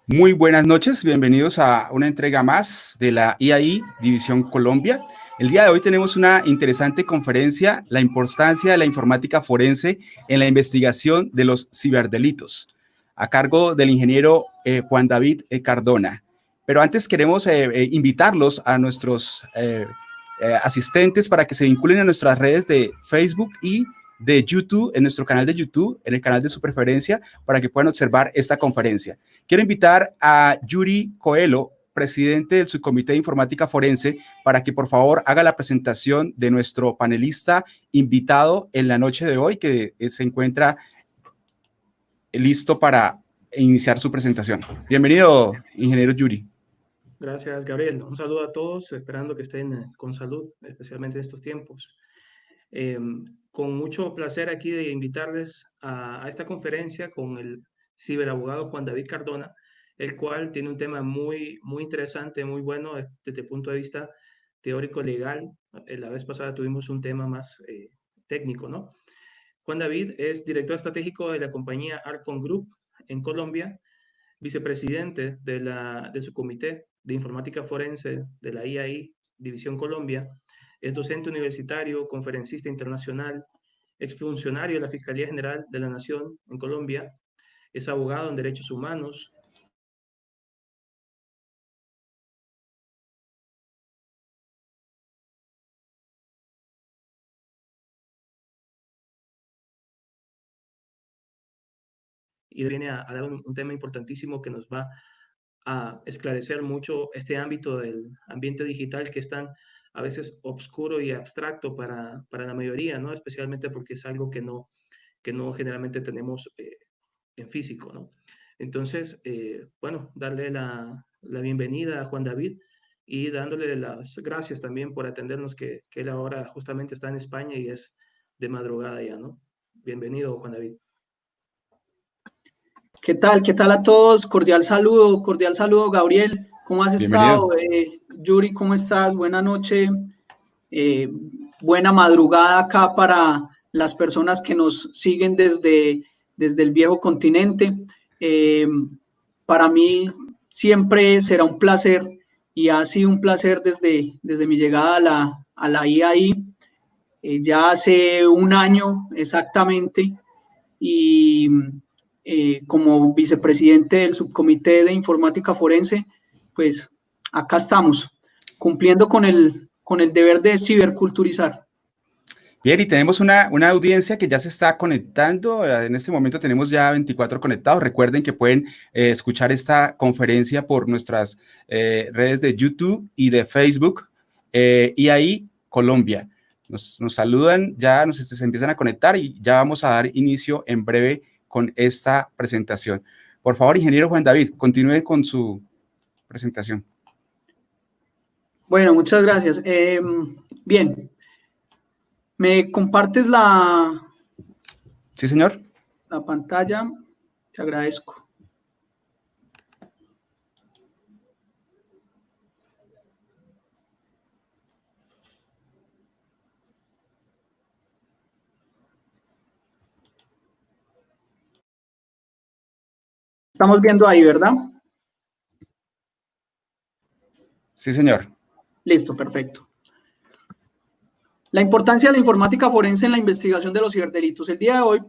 Muy buenas noches, bienvenidos a una entrega más de la IAI División Colombia. El día de hoy tenemos una interesante conferencia, la importancia de la informática forense en la investigación de los ciberdelitos, a cargo del ingeniero Juan David Cardona. Pero antes queremos invitarlos a nuestros asistentes para que se vinculen a nuestras redes de Facebook y de YouTube, en nuestro canal de YouTube, en el canal de su preferencia, para que puedan observar esta conferencia. Quiero invitar a Yuri Coelho, presidente del Subcomité de Informática Forense, para que por favor haga la presentación de nuestro panelista invitado en la noche de hoy, que se encuentra listo para iniciar su presentación. Bienvenido, ingeniero Yuri. Gracias, Gabriel. Un saludo a todos, esperando que estén con salud, especialmente en estos tiempos. Con mucho placer aquí de invitarles a esta conferencia con el ciberabogado Juan David Cardona, el cual tiene un tema muy interesante, muy bueno desde el punto de vista teórico-legal. La vez pasada tuvimos un tema más técnico, ¿no? Juan David es director estratégico de la compañía Arcon Group en Colombia, vicepresidente de su comité de informática forense de la IAI División Colombia, es docente universitario, conferencista internacional, exfuncionario de la Fiscalía General de la Nación en Colombia, es abogado en derechos humanos. Y viene a dar un tema importantísimo que nos va a esclarecer mucho este ámbito del ambiente digital que es tan a veces obscuro y abstracto para la mayoría, ¿no? Especialmente porque es algo que no generalmente tenemos en físico, ¿no? Entonces, bueno, darle la bienvenida a Juan David y dándole las gracias también por atendernos, que él ahora justamente está en España y es de madrugada ya, ¿no? Bienvenido, Juan David. ¿Qué tal? ¿Qué tal a todos? Cordial saludo, Gabriel. ¿Cómo has estado? Yuri, ¿cómo estás? Buena noche, buena madrugada acá para las personas que nos siguen desde el viejo continente. Para mí siempre será un placer y ha sido un placer desde mi llegada a la IAI, ya hace un año exactamente, y como vicepresidente del subcomité de informática forense, pues acá estamos, cumpliendo con el deber de ciberculturizar. Bien, y tenemos una audiencia que ya se está conectando. En este momento tenemos ya 24 conectados. Recuerden que pueden escuchar esta conferencia por nuestras redes de YouTube y de Facebook, y ahí Colombia. Nos saludan, ya se empiezan a conectar y ya vamos a dar inicio en breve con esta presentación. Por favor, ingeniero Juan David, continúe con su presentación. Bueno, muchas gracias. Bien, ¿me compartes la... Sí, señor. La pantalla? Te agradezco. Estamos viendo ahí, ¿verdad? Sí, señor. Listo, perfecto. La importancia de la informática forense en la investigación de los ciberdelitos. El día de hoy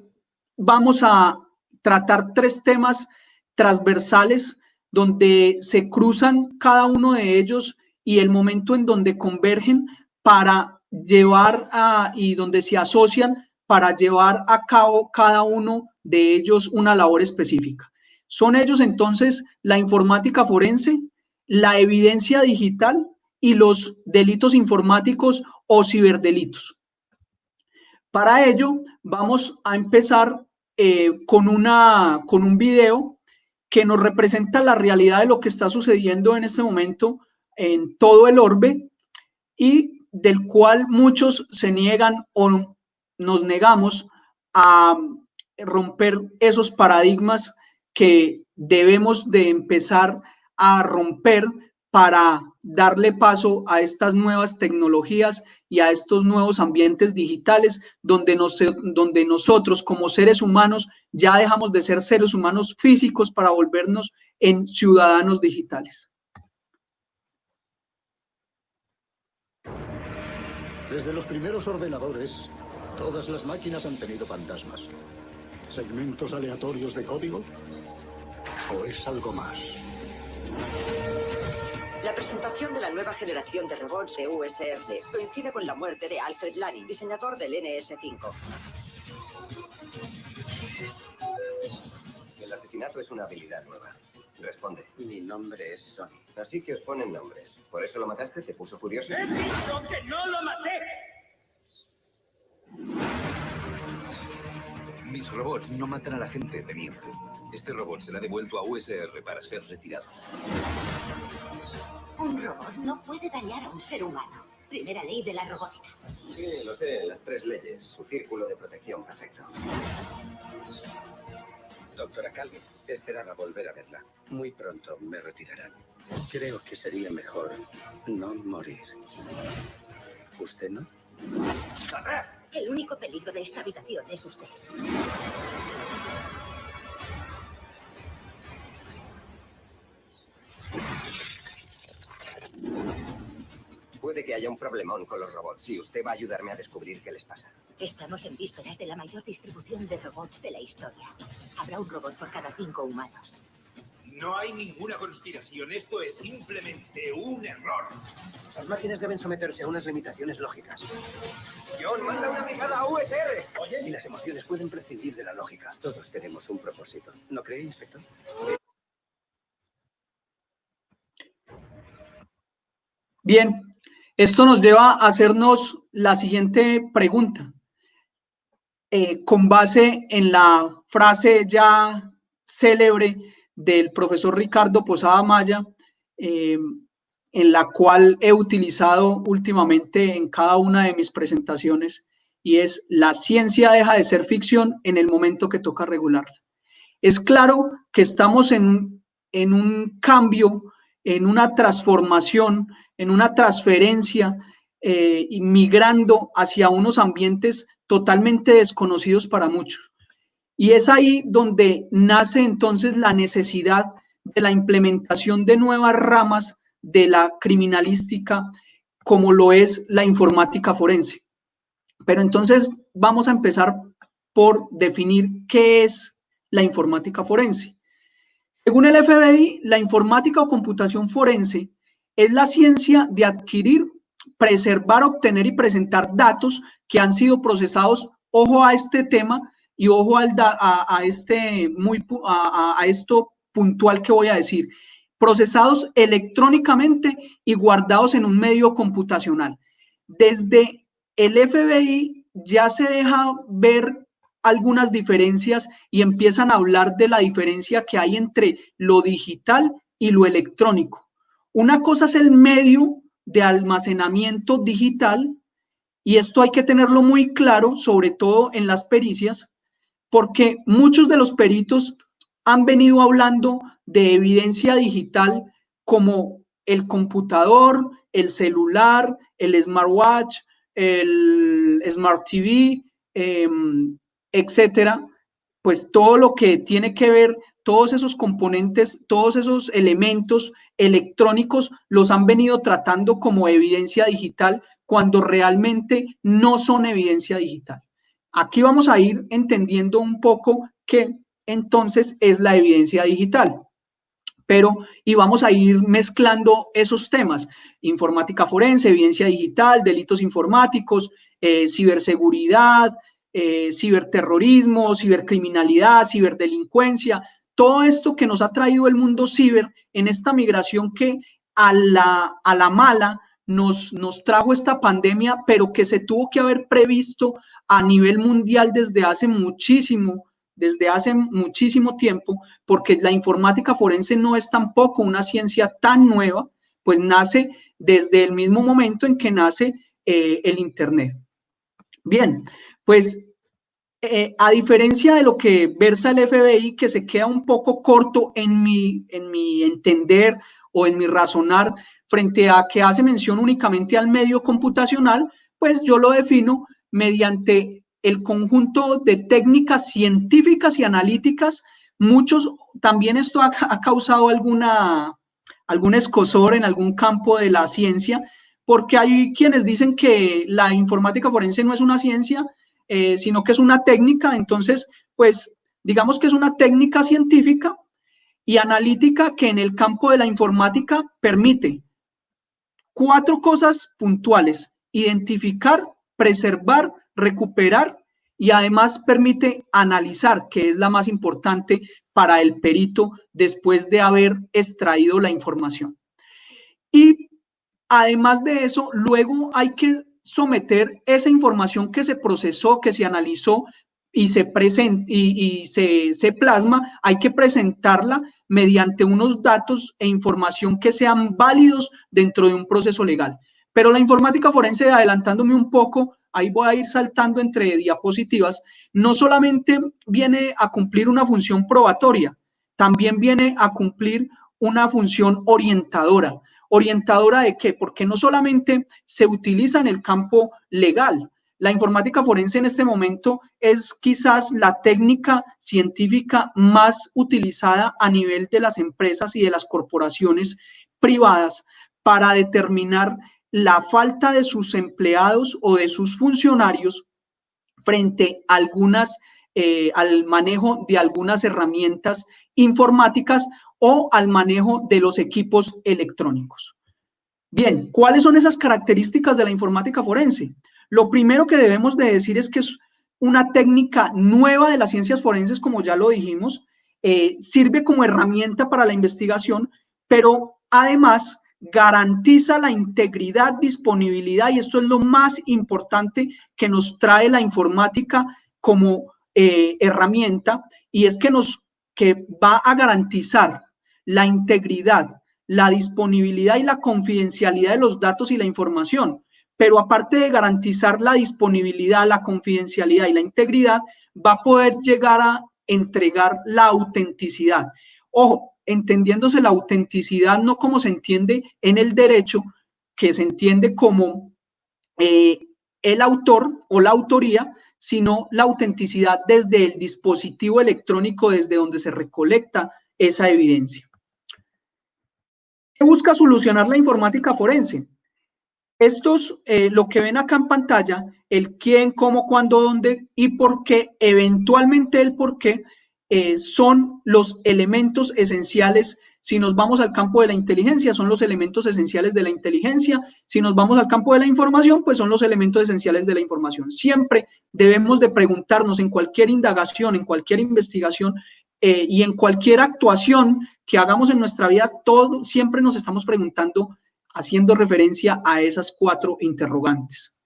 vamos a tratar 3 temas transversales donde se cruzan cada uno de ellos y el momento en donde convergen para llevar y donde se asocian para llevar a cabo cada uno de ellos una labor específica. Son ellos entonces la informática forense, la evidencia digital y los delitos informáticos o ciberdelitos. Para ello vamos a empezar con un video que nos representa la realidad de lo que está sucediendo en este momento en todo el orbe y del cual muchos se niegan o nos negamos a romper esos paradigmas que debemos de empezar a romper para darle paso a estas nuevas tecnologías y a estos nuevos ambientes digitales donde nosotros como seres humanos ya dejamos de ser seres humanos físicos para volvernos en ciudadanos digitales. Desde los primeros ordenadores, todas las máquinas han tenido fantasmas. ¿Segmentos aleatorios de código? ¿O es algo más? La presentación de la nueva generación de robots de USR coincide con la muerte de Alfred Lanning, diseñador del NS5. El asesinato es una habilidad nueva. Responde. Mi nombre es Sonny. Así que os ponen nombres. ¿Por eso lo mataste? ¿Te puso furioso? ¡He dicho que no lo maté! Mis robots no matan a la gente, teniente. Este robot será devuelto a USR para ser retirado. Un robot no puede dañar a un ser humano. Primera ley de la robótica. Sí, lo sé, las 3 leyes. Su círculo de protección perfecto. Doctora Calvin, esperaba volver a verla. Muy pronto me retirarán. Creo que sería mejor no morir. ¿Usted no? ¡Atrás! El único peligro de esta habitación es usted. Puede que haya un problemón con los robots y usted va a ayudarme a descubrir qué les pasa. Estamos en vísperas de la mayor distribución de robots de la historia. Habrá un robot por cada 5 humanos. No hay ninguna conspiración. Esto es simplemente un error. Las máquinas deben someterse a unas limitaciones lógicas. ¡John, manda una brigada a USR! Oye, y las emociones pueden prescindir de la lógica. Todos tenemos un propósito. ¿No cree, inspector? Bien, esto nos lleva a hacernos la siguiente pregunta. Con base en la frase ya célebre del profesor Ricardo Posada Maya, en la cual he utilizado últimamente en cada una de mis presentaciones, y es: la ciencia deja de ser ficción en el momento que toca regularla. Es claro que estamos en un cambio, en una transformación, en una transferencia, migrando hacia unos ambientes totalmente desconocidos para muchos. Y es ahí donde nace entonces la necesidad de la implementación de nuevas ramas de la criminalística, como lo es la informática forense. Pero entonces vamos a empezar por definir qué es la informática forense. Según el FBI, la informática o computación forense es la ciencia de adquirir, preservar, obtener y presentar datos que han sido procesados, ojo a este tema y ojo a esto puntual que voy a decir, procesados electrónicamente y guardados en un medio computacional. Desde el FBI ya se deja ver algunas diferencias y empiezan a hablar de la diferencia que hay entre lo digital y lo electrónico. Una cosa es el medio de almacenamiento digital, y esto hay que tenerlo muy claro, sobre todo en las pericias, porque muchos de los peritos han venido hablando de evidencia digital como el computador, el celular, el smartwatch, el smart TV, etcétera. Pues todo lo que tiene que ver, todos esos componentes, todos esos elementos electrónicos los han venido tratando como evidencia digital cuando realmente no son evidencia digital. Aquí vamos a ir entendiendo un poco qué entonces es la evidencia digital. Y vamos a ir mezclando esos temas: informática forense, evidencia digital, delitos informáticos, ciberseguridad, ciberterrorismo, cibercriminalidad, ciberdelincuencia, todo esto que nos ha traído el mundo ciber en esta migración que a la mala nos trajo esta pandemia, pero que se tuvo que haber previsto a nivel mundial desde hace muchísimo tiempo, porque la informática forense no es tampoco una ciencia tan nueva, pues nace desde el mismo momento en que nace el Internet. Bien, pues a diferencia de lo que versa el FBI, que se queda un poco corto en mi entender o en mi razonar frente a que hace mención únicamente al medio computacional, pues yo lo defino mediante el conjunto de técnicas científicas y analíticas. Muchos, también esto ha causado algún escozor en algún campo de la ciencia, porque hay quienes dicen que la informática forense no es una ciencia, sino que es una técnica. Entonces, pues digamos que es una técnica científica y analítica que en el campo de la informática permite 4 cosas puntuales: identificar, preservar, recuperar, y además permite analizar, que es la más importante para el perito después de haber extraído la información. Y además de eso, luego hay que someter esa información que se procesó, que se analizó y se plasma, hay que presentarla mediante unos datos e información que sean válidos dentro de un proceso legal. Pero la informática forense, adelantándome un poco, ahí voy a ir saltando entre diapositivas, no solamente viene a cumplir una función probatoria, también viene a cumplir una función orientadora. ¿Orientadora de qué? Porque no solamente se utiliza en el campo legal. La informática forense en este momento es quizás la técnica científica más utilizada a nivel de las empresas y de las corporaciones privadas para determinar la falta de sus empleados o de sus funcionarios frente a al manejo de algunas herramientas informáticas o al manejo de los equipos electrónicos. Bien, ¿cuáles son esas características de la informática forense? Lo primero que debemos de decir es que es una técnica nueva de las ciencias forenses, como ya lo dijimos, sirve como herramienta para la investigación, pero además garantiza la integridad, disponibilidad, y esto es lo más importante que nos trae la informática como herramienta, y es que va a garantizar la integridad, la disponibilidad y la confidencialidad de los datos y la información. Pero aparte de garantizar la disponibilidad, la confidencialidad y la integridad, va a poder llegar a entregar la autenticidad. Ojo, entendiéndose la autenticidad no como se entiende en el derecho, que se entiende como el autor o la autoría, sino la autenticidad desde el dispositivo electrónico desde donde se recolecta esa evidencia. ¿Qué busca solucionar la informática forense? Estos, lo que ven acá en pantalla, el quién, cómo, cuándo, dónde y por qué, eventualmente el por qué, son los elementos esenciales. Si nos vamos al campo de la inteligencia, son los elementos esenciales de la inteligencia. Si nos vamos al campo de la información, pues son los elementos esenciales de la información. Siempre debemos de preguntarnos en cualquier indagación, en cualquier investigación y en cualquier actuación que hagamos en nuestra vida, siempre nos estamos preguntando, haciendo referencia a esas 4 interrogantes.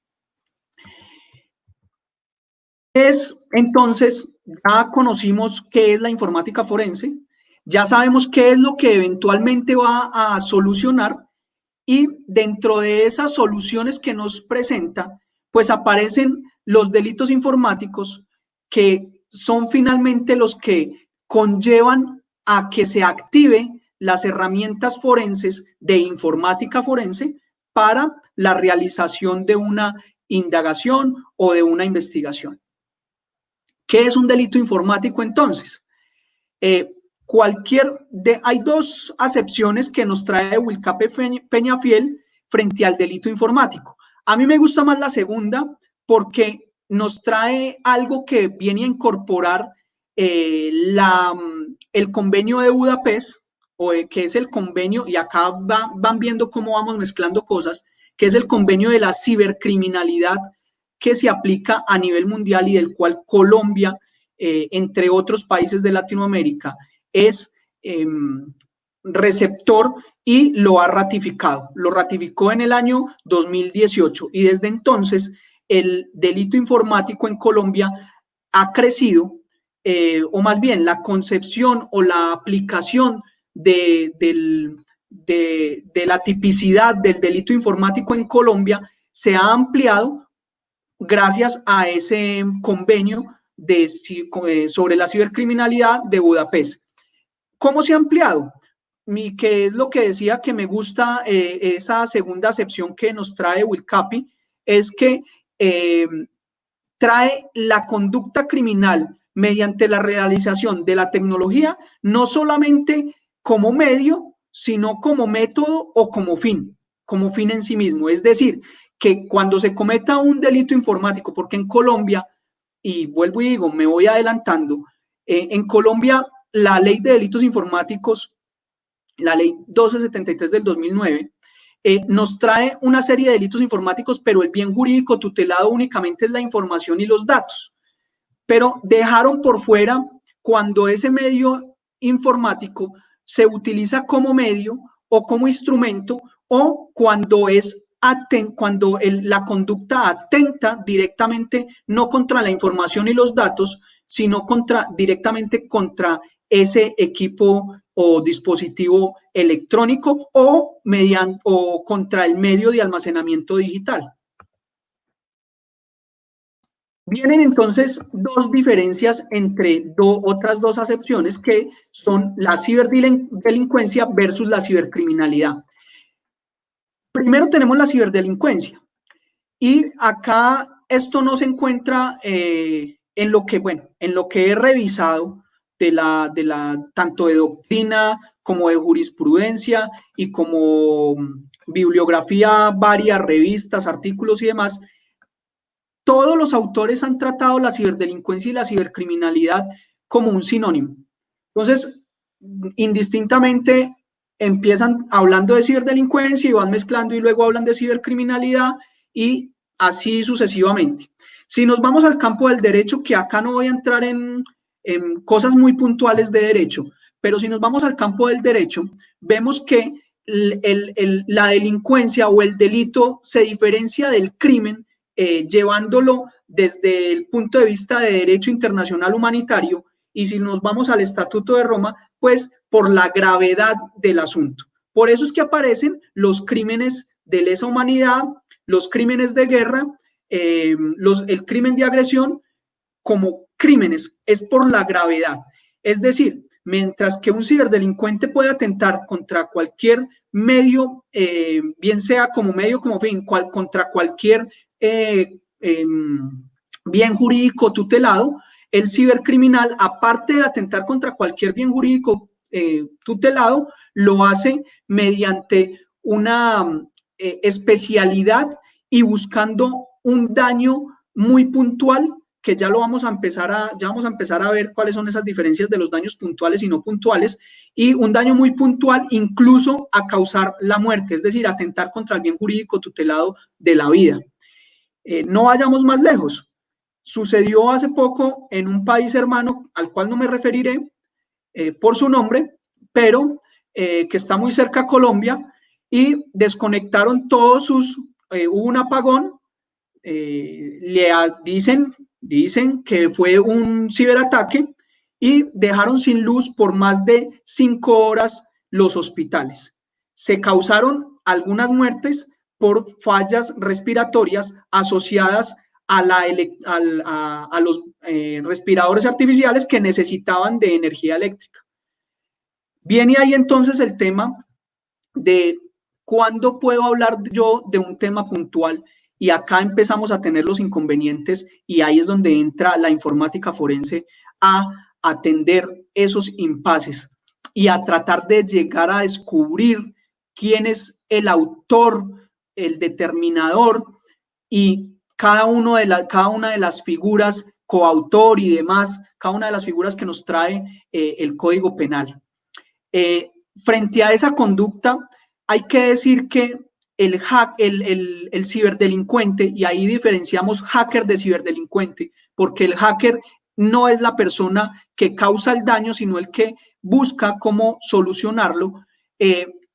Entonces, ya conocimos qué es la informática forense, ya sabemos qué es lo que eventualmente va a solucionar, y dentro de esas soluciones que nos presenta, pues aparecen los delitos informáticos, que son finalmente los que conllevan a que se active las herramientas forenses de informática forense para la realización de una indagación o de una investigación. ¿Qué es un delito informático entonces? Hay 2 acepciones que nos trae Wilcape Peñafiel frente al delito informático. A mí me gusta más la segunda porque nos trae algo que viene a incorporar el convenio de Budapest, que es el convenio, y acá van viendo cómo vamos mezclando cosas, que es el convenio de la cibercriminalidad que se aplica a nivel mundial y del cual Colombia, entre otros países de Latinoamérica, es receptor y lo ha ratificado. Lo ratificó en el año 2018 y desde entonces el delito informático en Colombia ha crecido, o más bien la concepción o la aplicación de la tipicidad del delito informático en Colombia se ha ampliado gracias a ese convenio sobre la cibercriminalidad de Budapest. ¿Cómo se ha ampliado? que es lo que decía que me gusta esa segunda acepción que nos trae Will Capi, es que trae la conducta criminal mediante la realización de la tecnología, no solamente como medio, sino como método o como fin en sí mismo. Es decir, que cuando se cometa un delito informático, porque en Colombia, y vuelvo y digo, me voy adelantando, en Colombia la ley de delitos informáticos, la ley 1273 del 2009, nos trae una serie de delitos informáticos, pero el bien jurídico tutelado únicamente es la información y los datos. Pero dejaron por fuera cuando ese medio informático se utiliza como medio o como instrumento, o cuando la conducta atenta directamente no contra la información y los datos, sino directamente contra ese equipo o dispositivo electrónico o contra el medio de almacenamiento digital. Vienen entonces dos diferencias entre otras dos acepciones, que son la ciberdelincuencia versus la cibercriminalidad. Primero tenemos la ciberdelincuencia, y acá esto no se encuentra en lo que he revisado tanto de doctrina como de jurisprudencia y como bibliografía, varias revistas, artículos y demás. Todos los autores han tratado la ciberdelincuencia y la cibercriminalidad como un sinónimo. Entonces, indistintamente empiezan hablando de ciberdelincuencia y van mezclando y luego hablan de cibercriminalidad y así sucesivamente. Si nos vamos al campo del derecho, que acá no voy a entrar en cosas muy puntuales de derecho, pero si nos vamos al campo del derecho, vemos que la delincuencia o el delito se diferencia del crimen llevándolo desde el punto de vista de derecho internacional humanitario, y si nos vamos al Estatuto de Roma, pues por la gravedad del asunto. Por eso es que aparecen los crímenes de lesa humanidad, los crímenes de guerra, el crimen de agresión como crímenes, es por la gravedad. Es decir, mientras que un ciberdelincuente puede atentar contra cualquier medio, bien sea como medio como fin, contra cualquier bien jurídico tutelado, el cibercriminal, aparte de atentar contra cualquier bien jurídico tutelado, lo hace mediante una especialidad y buscando un daño muy puntual, que ya vamos a empezar a ver cuáles son esas diferencias de los daños puntuales y no puntuales, y un daño muy puntual incluso a causar la muerte, es decir, atentar contra el bien jurídico tutelado de la vida. No vayamos más lejos. Sucedió hace poco en un país hermano, al cual no me referiré por su nombre, pero que está muy cerca a Colombia, y desconectaron todos hubo un apagón, dicen que fue un ciberataque, y dejaron sin luz por más de 5 horas los hospitales. Se causaron algunas muertes por fallas respiratorias asociadas a los respiradores artificiales que necesitaban de energía eléctrica. Viene ahí entonces el tema de cuándo puedo hablar yo de un tema puntual, y acá empezamos a tener los inconvenientes, y ahí es donde entra la informática forense a atender esos impases y a tratar de llegar a descubrir quién es el autor, el determinador, y cada una de las figuras, coautor y demás, cada una de las figuras que nos trae el Código Penal. Frente a esa conducta, hay que decir que el ciberdelincuente, y ahí diferenciamos hacker de ciberdelincuente, porque el hacker no es la persona que causa el daño, sino el que busca cómo solucionarlo,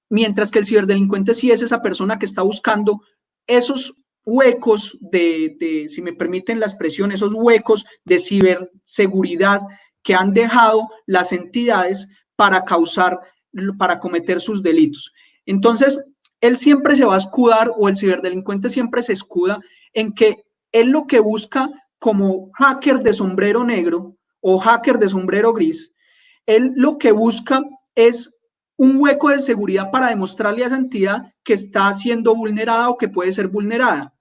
mientras que el ciberdelincuente sí es esa persona que está buscando esos huecos si me permiten la expresión, esos huecos de ciberseguridad que han dejado las entidades para cometer sus delitos. Entonces, él siempre se va a escudar, o el ciberdelincuente siempre se escuda en que él lo que busca como hacker de sombrero negro o hacker de sombrero gris, él lo que busca es un hueco de seguridad para demostrarle a esa entidad que está siendo vulnerada o que puede ser vulnerada,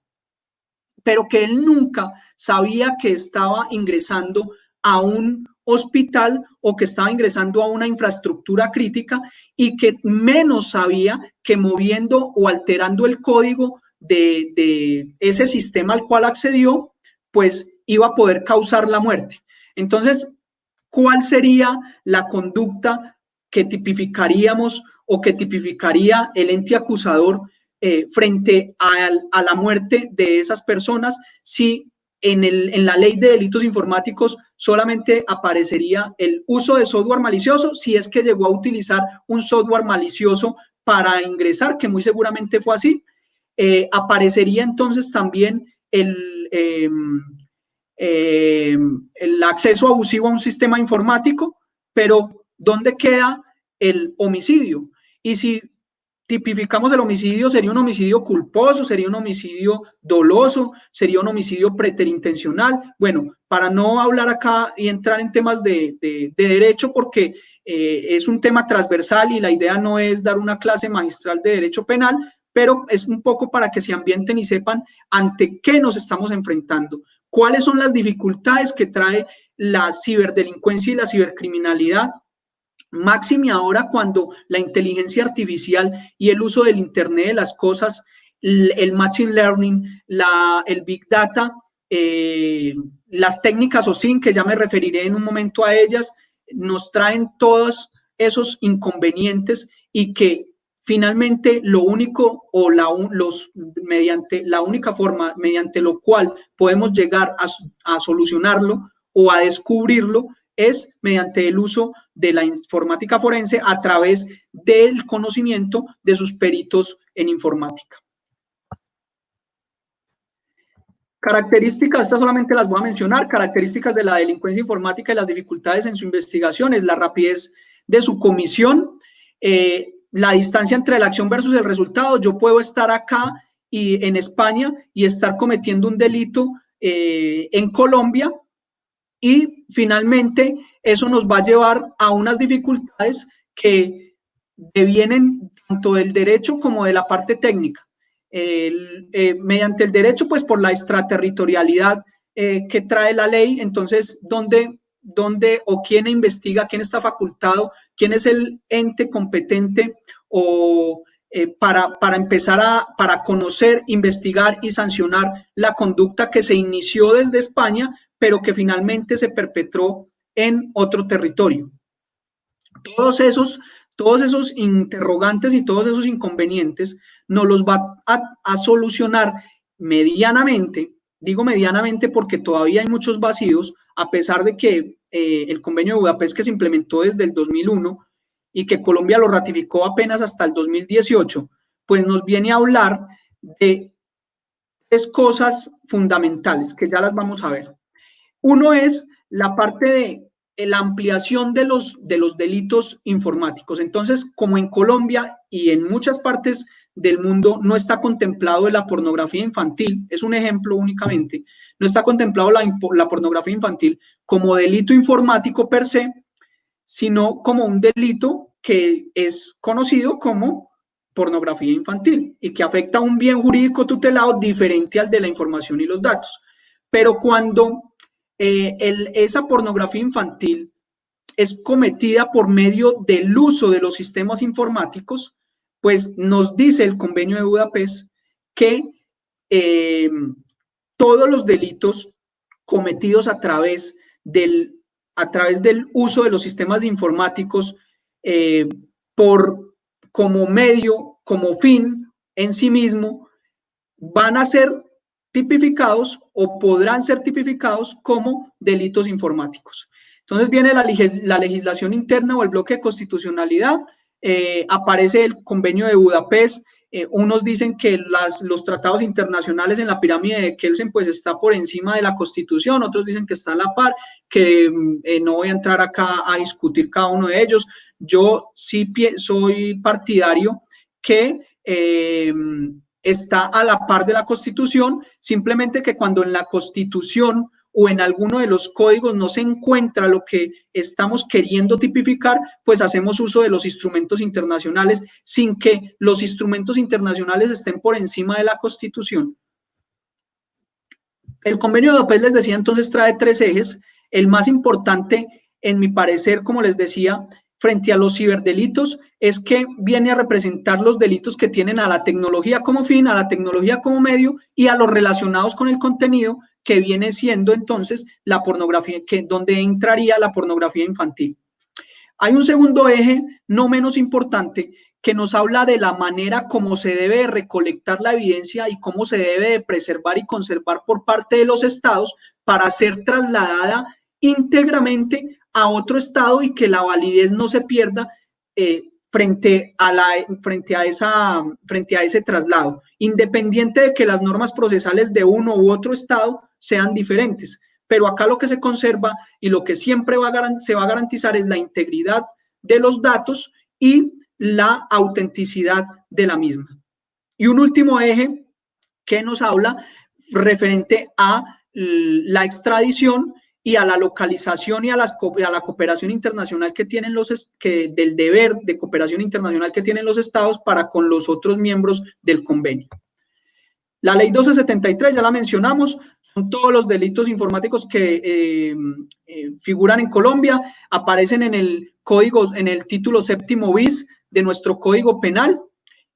pero que él nunca sabía que estaba ingresando a un hospital o que estaba ingresando a una infraestructura crítica, y que menos sabía que moviendo o alterando el código de ese sistema al cual accedió, pues iba a poder causar la muerte. Entonces, ¿cuál sería la conducta que tipificaríamos o que tipificaría el ente acusador frente a la muerte de esas personas si en la ley de delitos informáticos solamente aparecería el uso de software malicioso, si es que llegó a utilizar un software malicioso para ingresar, que muy seguramente fue así? Aparecería entonces también el acceso abusivo a un sistema informático, pero ¿dónde queda el homicidio? Y si tipificamos el homicidio, ¿sería un homicidio culposo? ¿Sería un homicidio doloso? ¿Sería un homicidio preterintencional? Bueno, para no hablar acá y entrar en temas de derecho, porque es un tema transversal y la idea no es dar una clase magistral de derecho penal, pero es un poco para que se ambienten y sepan ante qué nos estamos enfrentando, cuáles son las dificultades que trae la ciberdelincuencia y la cibercriminalidad, máxime ahora cuando la inteligencia artificial y el uso del Internet de las cosas, el machine learning, el big data, las técnicas OSINT, que ya me referiré en un momento a ellas, nos traen todos esos inconvenientes, y que finalmente lo único o mediante la única forma mediante lo cual podemos llegar a solucionarlo o a descubrirlo es mediante el uso de la informática forense a través del conocimiento de sus peritos en informática. Características, estas solamente las voy a mencionar. Características de la delincuencia informática y las dificultades en su investigación es la rapidez de su comisión, la distancia entre la acción versus el resultado. Yo puedo estar acá y en España y estar cometiendo un delito en Colombia, y finalmente eso nos va a llevar a unas dificultades que devienen tanto del derecho como de la parte técnica. Mediante el derecho, pues por la extraterritorialidad que trae la ley. Entonces, ¿dónde o quién investiga, quién está facultado, quién es el ente competente o para empezar para conocer, investigar y sancionar la conducta que se inició desde España, pero que finalmente se perpetró en otro territorio? Todos esos interrogantes y todos esos inconvenientes nos los va a solucionar medianamente. Digo medianamente porque todavía hay muchos vacíos, a pesar de que el convenio de Budapest, que se implementó desde el 2001 y que Colombia lo ratificó apenas hasta el 2018, pues nos viene a hablar de tres cosas fundamentales que ya las vamos a ver. Uno es la parte de la ampliación de los delitos informáticos. Entonces, como en Colombia y en muchas partes del mundo no está contemplado la pornografía infantil, es un ejemplo únicamente, no está contemplado la pornografía infantil como delito informático per se, sino como un delito que es conocido como pornografía infantil y que afecta a un bien jurídico tutelado diferente al de la información y los datos. Pero cuando esa pornografía infantil es cometida por medio del uso de los sistemas informáticos, pues nos dice el convenio de Budapest que todos los delitos cometidos a través del uso de los sistemas informáticos como medio, como fin en sí mismo, van a ser tipificados o podrán ser tipificados como delitos informáticos. Entonces viene la legislación interna o el bloque de constitucionalidad, aparece el convenio de Budapest, unos dicen que los tratados internacionales en la pirámide de Kelsen pues está por encima de la Constitución, otros dicen que está a la par, que no voy a entrar acá a discutir cada uno de ellos. Yo sí soy partidario que está a la par de la Constitución, simplemente que cuando en la Constitución o en alguno de los códigos no se encuentra lo que estamos queriendo tipificar, pues hacemos uso de los instrumentos internacionales sin que los instrumentos internacionales estén por encima de la Constitución. El convenio de Budapest, les decía, entonces trae 3 ejes. El más importante, en mi parecer, como les decía, frente a los ciberdelitos, es que viene a representar los delitos que tienen a la tecnología como fin, a la tecnología como medio y a los relacionados con el contenido, que viene siendo entonces la pornografía, donde entraría la pornografía infantil. Hay un segundo eje, no menos importante, que nos habla de la manera como se debe de recolectar la evidencia y cómo se debe de preservar y conservar por parte de los estados para ser trasladada íntegramente a otro estado y que la validez no se pierda frente a ese traslado, independiente de que las normas procesales de uno u otro estado sean diferentes. Pero acá lo que se conserva y lo que siempre se va a garantizar es la integridad de los datos y la autenticidad de la misma. Y un último eje que nos habla referente a la extradición y a la localización y a la cooperación internacional que tienen del deber de cooperación internacional que tienen los estados para con los otros miembros del convenio. La ley 1273, ya la mencionamos, son todos los delitos informáticos que figuran en Colombia, aparecen en el código, en el título 7º bis de nuestro Código Penal,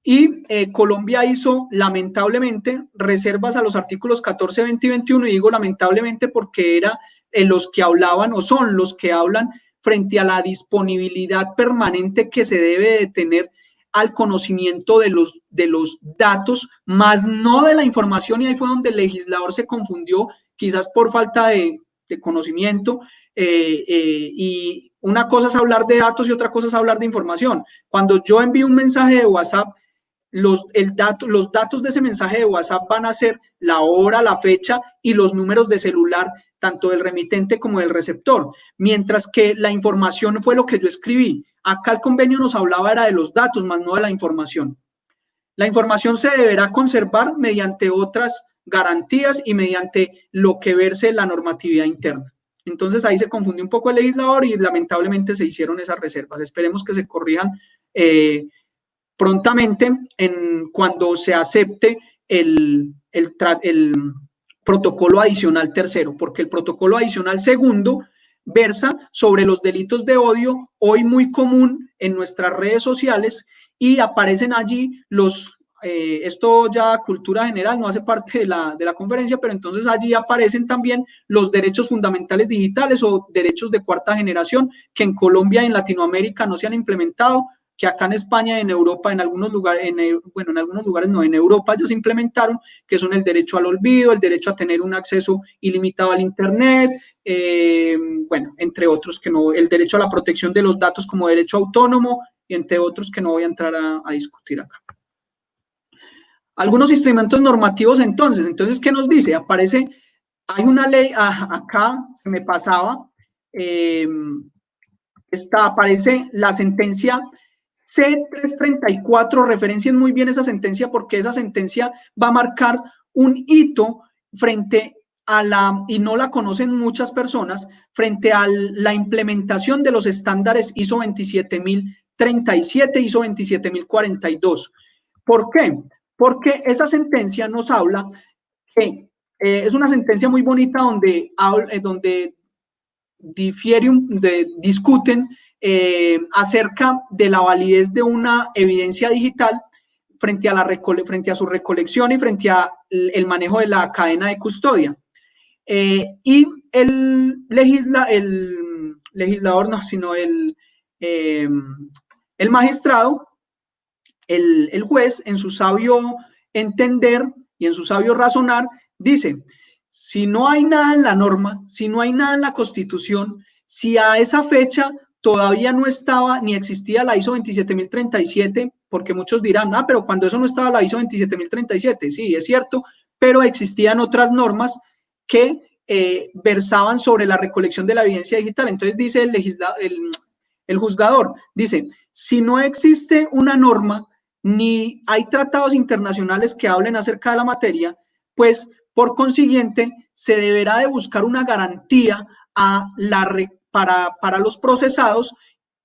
y Colombia hizo lamentablemente reservas a los artículos 14, 20 y 21, y digo lamentablemente porque era los que hablaban o son los que hablan frente a la disponibilidad permanente que se debe de tener al conocimiento de los datos, más no de la información, y ahí fue donde el legislador se confundió, quizás por falta de conocimiento, y una cosa es hablar de datos y otra cosa es hablar de información. Cuando yo envío un mensaje de WhatsApp, los datos de ese mensaje de WhatsApp van a ser la hora, la fecha y los números de celular, tanto del remitente como del receptor, mientras que la información fue lo que yo escribí. Acá el convenio nos hablaba era de los datos, más no de la información. La información se deberá conservar mediante otras garantías y mediante lo que verse la normatividad interna. Entonces ahí se confundió un poco el legislador y lamentablemente se hicieron esas reservas. Esperemos que se corrijan prontamente cuando se acepte el protocolo adicional tercero, porque el protocolo adicional segundo versa sobre los delitos de odio, hoy muy común en nuestras redes sociales, y aparecen allí esto ya cultura general, no hace parte de la conferencia, pero entonces allí aparecen también los derechos fundamentales digitales o derechos de cuarta generación, que en Colombia y en Latinoamérica no se han implementado, que acá en España, en Europa, en algunos lugares, en algunos lugares no, en Europa ya se implementaron, que son el derecho al olvido, el derecho a tener un acceso ilimitado al Internet, bueno, entre otros que no, el derecho a la protección de los datos como derecho autónomo, y entre otros que no voy a entrar a discutir acá. Algunos instrumentos normativos entonces, ¿qué nos dice? Hay una ley, acá se me pasaba, aparece la sentencia C334, referencien muy bien esa sentencia porque esa sentencia va a marcar un hito frente a y no la conocen muchas personas, frente a la implementación de los estándares ISO 27037, ISO 27042. ¿Por qué? Porque esa sentencia nos habla que es una sentencia muy bonita donde discuten acerca de la validez de una evidencia digital frente a su recolección y frente a el manejo de la cadena de custodia. Y el legislador, no, sino el magistrado, el juez, en su sabio entender y en su sabio razonar, dice: si no hay nada en la norma, si no hay nada en la Constitución, si a esa fecha todavía no estaba ni existía la ISO 27037, porque muchos dirán, pero cuando eso no estaba la ISO 27037, sí, es cierto, pero existían otras normas que versaban sobre la recolección de la evidencia digital. Entonces dice el juzgador, dice, si no existe una norma, ni hay tratados internacionales que hablen acerca de la materia, pues Por consiguiente, se deberá de buscar una garantía para los procesados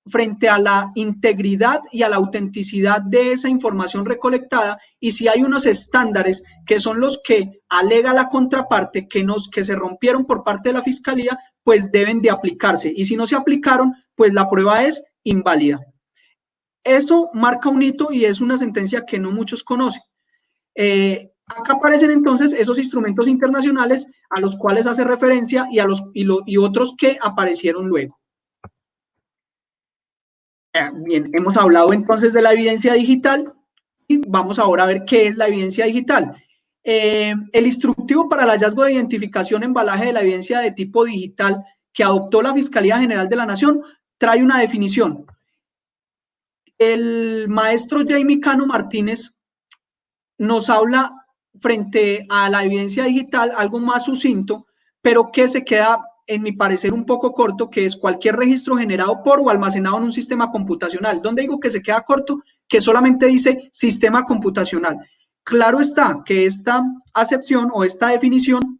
frente a la integridad y a la autenticidad de esa información recolectada, y si hay unos estándares que son los que alega la contraparte que se rompieron por parte de la Fiscalía, pues deben de aplicarse, y si no se aplicaron, pues la prueba es inválida. Eso marca un hito y es una sentencia que no muchos conocen. Acá aparecen entonces esos instrumentos internacionales a los cuales hace referencia y otros que aparecieron luego. Bien, hemos hablado entonces de la evidencia digital y vamos ahora a ver qué es la evidencia digital. El instructivo para el hallazgo de identificación embalaje de la evidencia de tipo digital que adoptó la Fiscalía General de la Nación trae una definición. El maestro Jaime Cano Martínez nos habla frente a la evidencia digital algo más sucinto, pero que se queda, en mi parecer, un poco corto, que es cualquier registro generado por o almacenado en un sistema computacional. ¿Dónde digo que se queda corto? Que solamente dice sistema computacional. Claro está que esta acepción o esta definición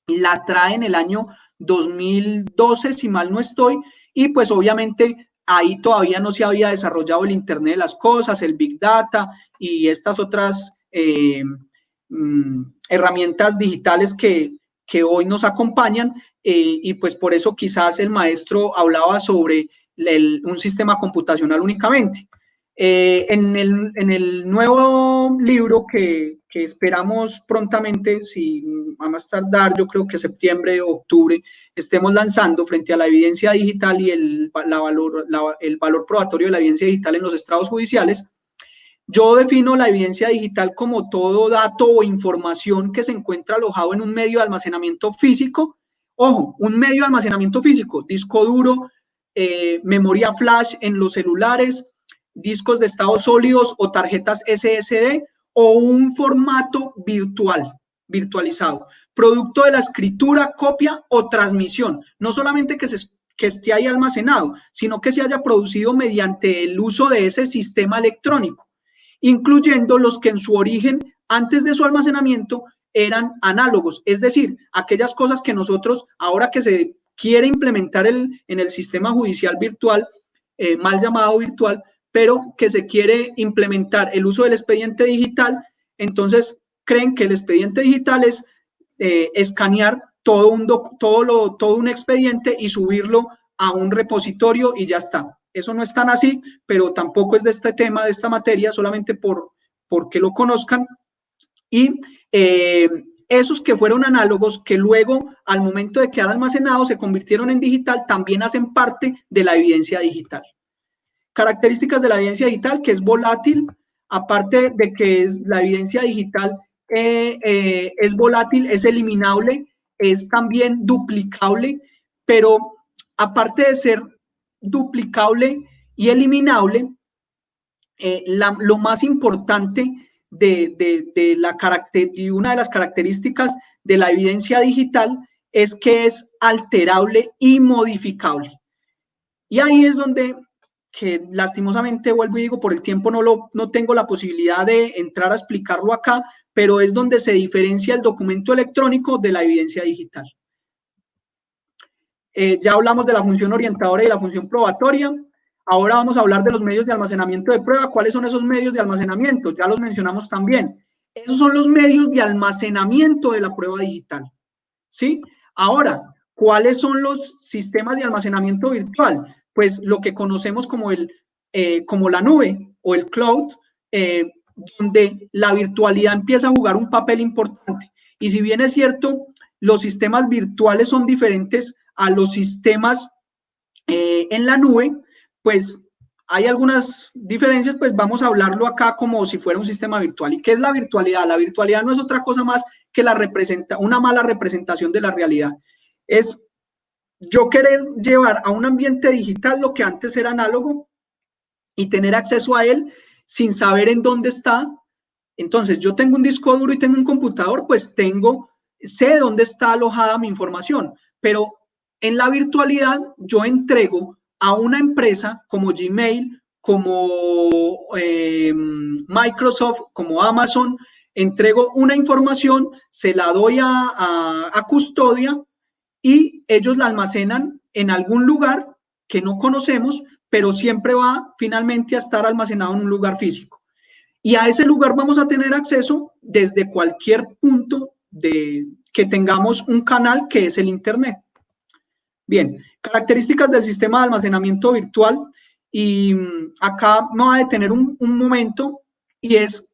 la trae en el año 2012, si mal no estoy, y pues obviamente ahí todavía no se había desarrollado el Internet de las cosas, el Big Data y estas otras herramientas digitales que hoy nos acompañan, y pues por eso quizás el maestro hablaba sobre un sistema computacional únicamente. En el nuevo libro que esperamos prontamente, si a más tardar, yo creo que septiembre o octubre, estemos lanzando frente a la evidencia digital y el valor probatorio de la evidencia digital en los estrados judiciales, yo defino la evidencia digital como todo dato o información que se encuentra alojado en un medio de almacenamiento físico. Ojo, un medio de almacenamiento físico, disco duro, memoria flash en los celulares, discos de estados sólidos o tarjetas SSD, o un formato virtualizado, producto de la escritura, copia o transmisión. No solamente que esté ahí almacenado, sino que se haya producido mediante el uso de ese sistema electrónico, incluyendo los que en su origen, antes de su almacenamiento, eran análogos, es decir, aquellas cosas que nosotros, ahora que se quiere implementar en el sistema judicial virtual, mal llamado virtual, pero que se quiere implementar el uso del expediente digital, entonces creen que el expediente digital es escanear todo un expediente y subirlo a un repositorio y ya está. Eso no es tan así, pero tampoco es de este tema, de esta materia, solamente porque lo conozcan. Y esos que fueron análogos, que luego al momento de quedar almacenados se convirtieron en digital, también hacen parte de la evidencia digital. Características de la evidencia digital, que es volátil, aparte de que la evidencia digital es volátil, es eliminable, es también duplicable, pero aparte de ser duplicable y eliminable, lo más importante de una de las características de la evidencia digital es que es alterable y modificable. Y ahí es donde, que lastimosamente vuelvo y digo, por el tiempo no tengo la posibilidad de entrar a explicarlo acá, pero es donde se diferencia el documento electrónico de la evidencia digital. Ya hablamos de la función orientadora y de la función probatoria. Ahora vamos a hablar de los medios de almacenamiento de prueba. ¿Cuáles son esos medios de almacenamiento? Ya los mencionamos también. Esos son los medios de almacenamiento de la prueba digital, ¿sí? Ahora, ¿cuáles son los sistemas de almacenamiento virtual? Pues lo que conocemos como la nube o el cloud, donde la virtualidad empieza a jugar un papel importante. Y si bien es cierto, los sistemas virtuales son diferentes a los sistemas en la nube, pues hay algunas diferencias, pues vamos a hablarlo acá como si fuera un sistema virtual. ¿Y qué es la virtualidad? La virtualidad no es otra cosa más que una mala representación de la realidad. Es yo querer llevar a un ambiente digital lo que antes era análogo y tener acceso a él sin saber en dónde está. Entonces, yo tengo un disco duro y tengo un computador, pues sé dónde está alojada mi información, pero en la virtualidad yo entrego a una empresa como Gmail, como Microsoft, como Amazon, entrego una información, se la doy a custodia y ellos la almacenan en algún lugar que no conocemos, pero siempre va finalmente a estar almacenado en un lugar físico. Y a ese lugar vamos a tener acceso desde cualquier punto que tengamos un canal que es el Internet. Bien, características del sistema de almacenamiento virtual. Y acá me voy a detener un momento y es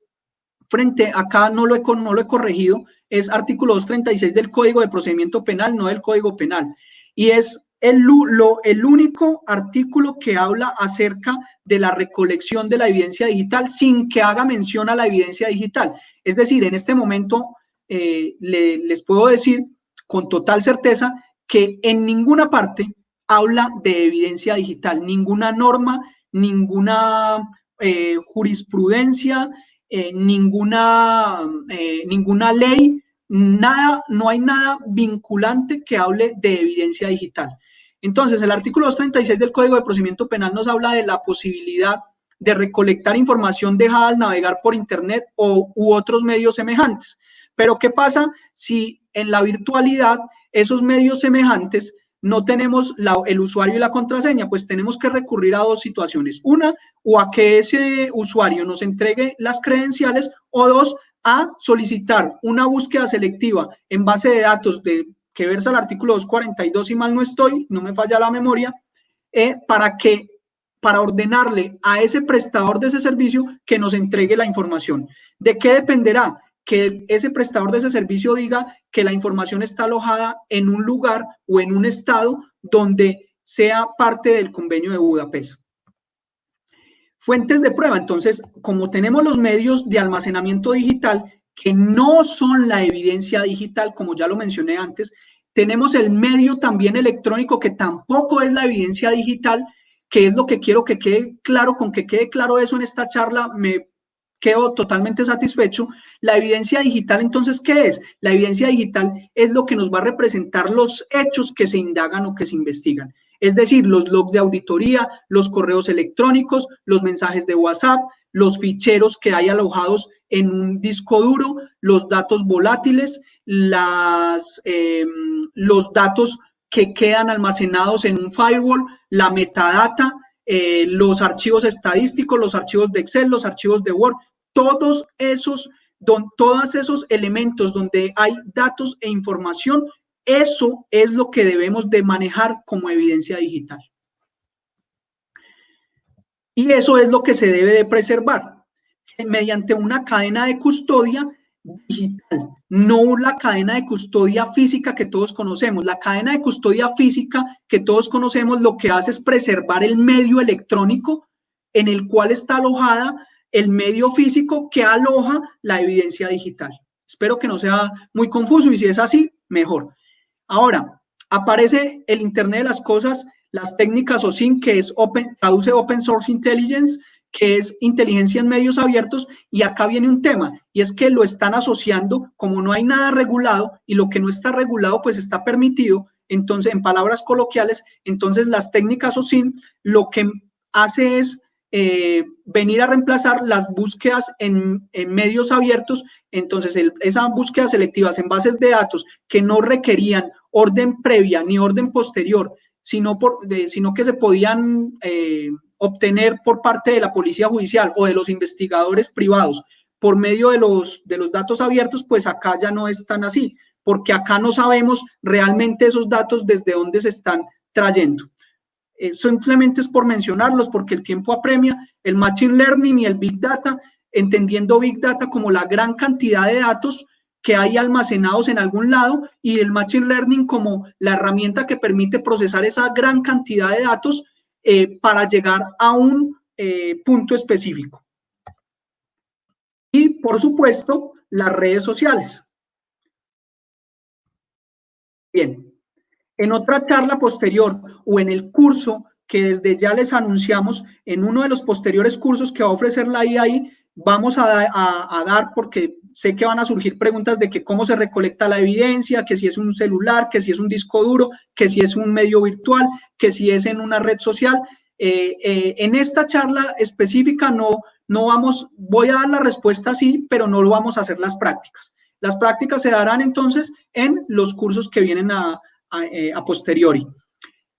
acá no lo he corregido, es artículo 236 del Código de Procedimiento Penal, no del Código Penal. Y es el único artículo que habla acerca de la recolección de la evidencia digital sin que haga mención a la evidencia digital. Es decir, en este momento les puedo decir con total certeza que en ninguna parte habla de evidencia digital, ninguna norma, ninguna jurisprudencia, ninguna ley, nada, no hay nada vinculante que hable de evidencia digital. Entonces, el artículo 236 del Código de Procedimiento Penal nos habla de la posibilidad de recolectar información dejada al navegar por Internet u otros medios semejantes. Pero, ¿qué pasa si en la virtualidad esos medios semejantes no tenemos el usuario y la contraseña? Pues tenemos que recurrir a dos situaciones. Una, o a que ese usuario nos entregue las credenciales, o dos, a solicitar una búsqueda selectiva en base de datos que versa el artículo 242, si mal no estoy, no me falla la memoria, para ordenarle a ese prestador de ese servicio que nos entregue la información. ¿De qué dependerá? Que ese prestador de ese servicio diga que la información está alojada en un lugar o en un estado donde sea parte del Convenio de Budapest. Fuentes de prueba. Entonces, como tenemos los medios de almacenamiento digital que no son la evidencia digital, como ya lo mencioné antes, tenemos el medio también electrónico que tampoco es la evidencia digital, que es lo que quiero que quede claro. Con que quede claro eso en esta charla me quedo totalmente satisfecho. La evidencia digital, entonces, ¿qué es? La evidencia digital es lo que nos va a representar los hechos que se indagan o que se investigan. Es decir, los logs de auditoría, los correos electrónicos, los mensajes de WhatsApp, los ficheros que hay alojados en un disco duro, los datos volátiles, los datos que quedan almacenados en un firewall, la metadata, los archivos estadísticos, los archivos de Excel, los archivos de Word, todos esos elementos donde hay datos e información, eso es lo que debemos de manejar como evidencia digital. Y eso es lo que se debe de preservar mediante una cadena de custodia digital, no la cadena de custodia física que todos conocemos. La cadena de custodia física que todos conocemos lo que hace es preservar el medio electrónico en el cual está alojada el medio físico que aloja la evidencia digital. Espero que no sea muy confuso y si es así, mejor. Ahora, aparece el Internet de las Cosas, las técnicas OSINT, que es traduce Open Source Intelligence, que es inteligencia en medios abiertos, y acá viene un tema, y es que lo están asociando, como no hay nada regulado, y lo que no está regulado, pues está permitido. Entonces, en palabras coloquiales, entonces las técnicas OSINT lo que hace es venir a reemplazar las búsquedas en medios abiertos. Entonces, esas búsquedas selectivas en bases de datos que no requerían orden previa ni orden posterior, sino que se podían obtener por parte de la policía judicial o de los investigadores privados por medio de los datos abiertos, pues acá ya no es tan así, porque acá no sabemos realmente esos datos desde dónde se están trayendo. Simplemente es por mencionarlos porque el tiempo apremia. El Machine Learning y el Big Data, entendiendo Big Data como la gran cantidad de datos que hay almacenados en algún lado, y el Machine Learning como la herramienta que permite procesar esa gran cantidad de datos para llegar a un punto específico. Y, por supuesto, las redes sociales. Bien, en otra charla posterior o en el curso que desde ya les anunciamos, en uno de los posteriores cursos que va a ofrecer la IAI, vamos a dar, porque sé que van a surgir preguntas de que cómo se recolecta la evidencia, que si es un celular, que si es un disco duro, que si es un medio virtual, que si es en una red social. En esta charla específica no voy a dar la respuesta sí, pero no lo vamos a hacer las prácticas. Las prácticas se darán entonces en los cursos que vienen a posteriori.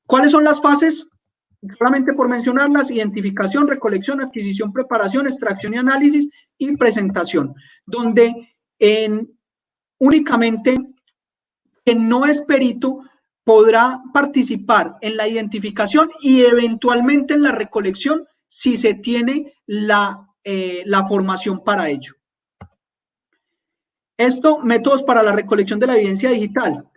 ¿Cuáles son las fases? Solamente por mencionarlas: identificación, recolección, adquisición, preparación, extracción y análisis, y presentación, donde únicamente quien no es perito podrá participar en la identificación y eventualmente en la recolección si se tiene la formación para ello. Esto, métodos para la recolección de la evidencia digital.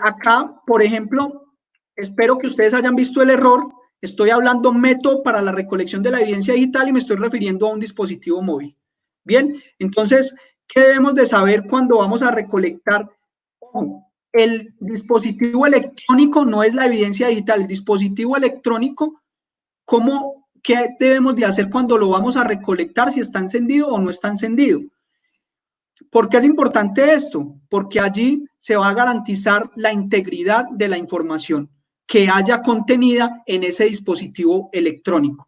Acá, por ejemplo, espero que ustedes hayan visto el error. Estoy hablando método para la recolección de la evidencia digital y me estoy refiriendo a un dispositivo móvil. Bien, entonces, ¿qué debemos de saber cuando vamos a recolectar? El dispositivo electrónico no es la evidencia digital. El dispositivo electrónico, ¿qué debemos de hacer cuando lo vamos a recolectar? Si está encendido o no está encendido. ¿Por qué es importante esto? Porque allí se va a garantizar la integridad de la información que haya contenida en ese dispositivo electrónico.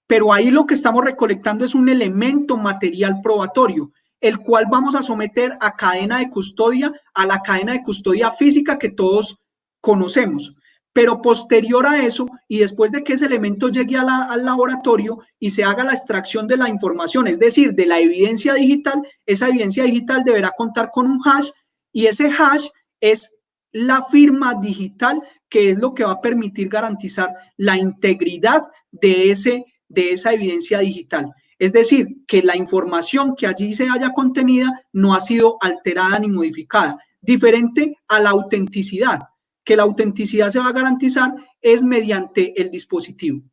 Pero ahí lo que estamos recolectando es un elemento material probatorio, el cual vamos a someter a cadena de custodia, a la cadena de custodia física que todos conocemos. Pero posterior a eso, y después de que ese elemento llegue al laboratorio y se haga la extracción de la información, es decir, de la evidencia digital, esa evidencia digital deberá contar con un hash, y ese hash es la firma digital, que es lo que va a permitir garantizar la integridad de esa evidencia digital. Es decir, que la información que allí se haya contenida no ha sido alterada ni modificada, diferente a la autenticidad, que la autenticidad se va a garantizar es mediante el dispositivo.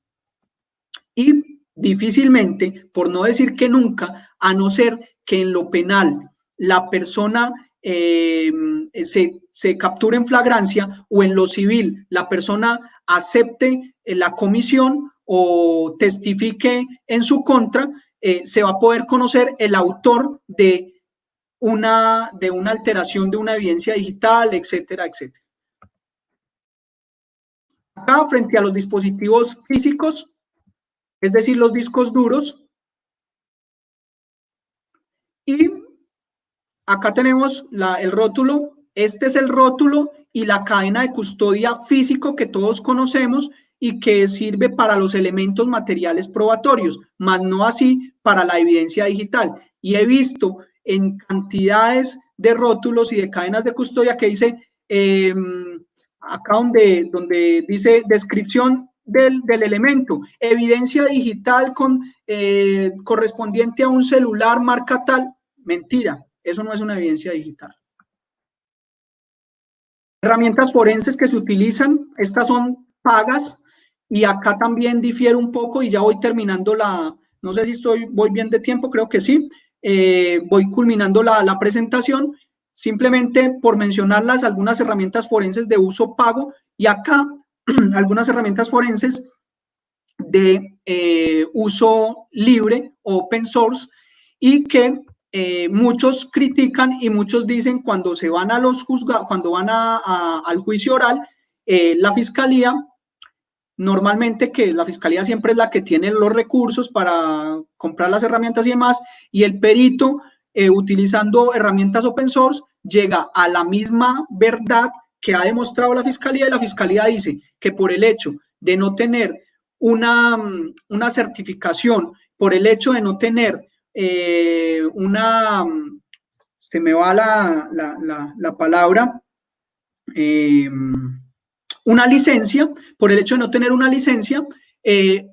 Y difícilmente, por no decir que nunca, a no ser que en lo penal la persona se capture en flagrancia, o en lo civil la persona acepte la comisión o testifique en su contra, se va a poder conocer el autor de una alteración de una evidencia digital, etcétera, etcétera. Acá, frente a los dispositivos físicos, es decir, los discos duros, y acá tenemos el rótulo. Este es el rótulo y la cadena de custodia físico que todos conocemos y que sirve para los elementos materiales probatorios, más no así para la evidencia digital. Y he visto en cantidades de rótulos y de cadenas de custodia que dice, acá donde dice descripción del elemento, evidencia digital correspondiente a un celular marca tal. Mentira, eso no es una evidencia digital. Herramientas forenses que se utilizan, estas son pagas, y acá también difiere un poco, y ya voy terminando no sé si voy bien de tiempo, creo que sí, voy culminando la presentación, simplemente por mencionarlas, algunas herramientas forenses de uso pago, y acá algunas herramientas forenses de uso libre, open source, y que muchos critican y muchos dicen cuando se van a los juzgados, cuando van al juicio oral, la fiscalía, normalmente que la fiscalía siempre es la que tiene los recursos para comprar las herramientas y demás, y el perito, utilizando herramientas open source, llega a la misma verdad que ha demostrado la fiscalía, y la fiscalía dice que por el hecho de no tener una certificación, por el hecho de no tener se me va la palabra, una licencia, por el hecho de no tener una licencia,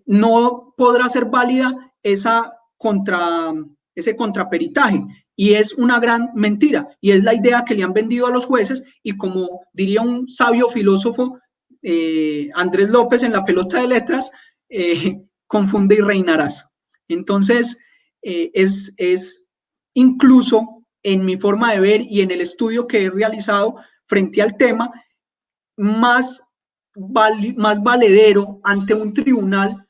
no podrá ser válida ese contraperitaje, y es una gran mentira, y es la idea que le han vendido a los jueces, y como diría un sabio filósofo, Andrés López en La pelota de letras, confunde y reinarás. Entonces, es incluso en mi forma de ver y en el estudio que he realizado frente al tema, más valedero ante un tribunal,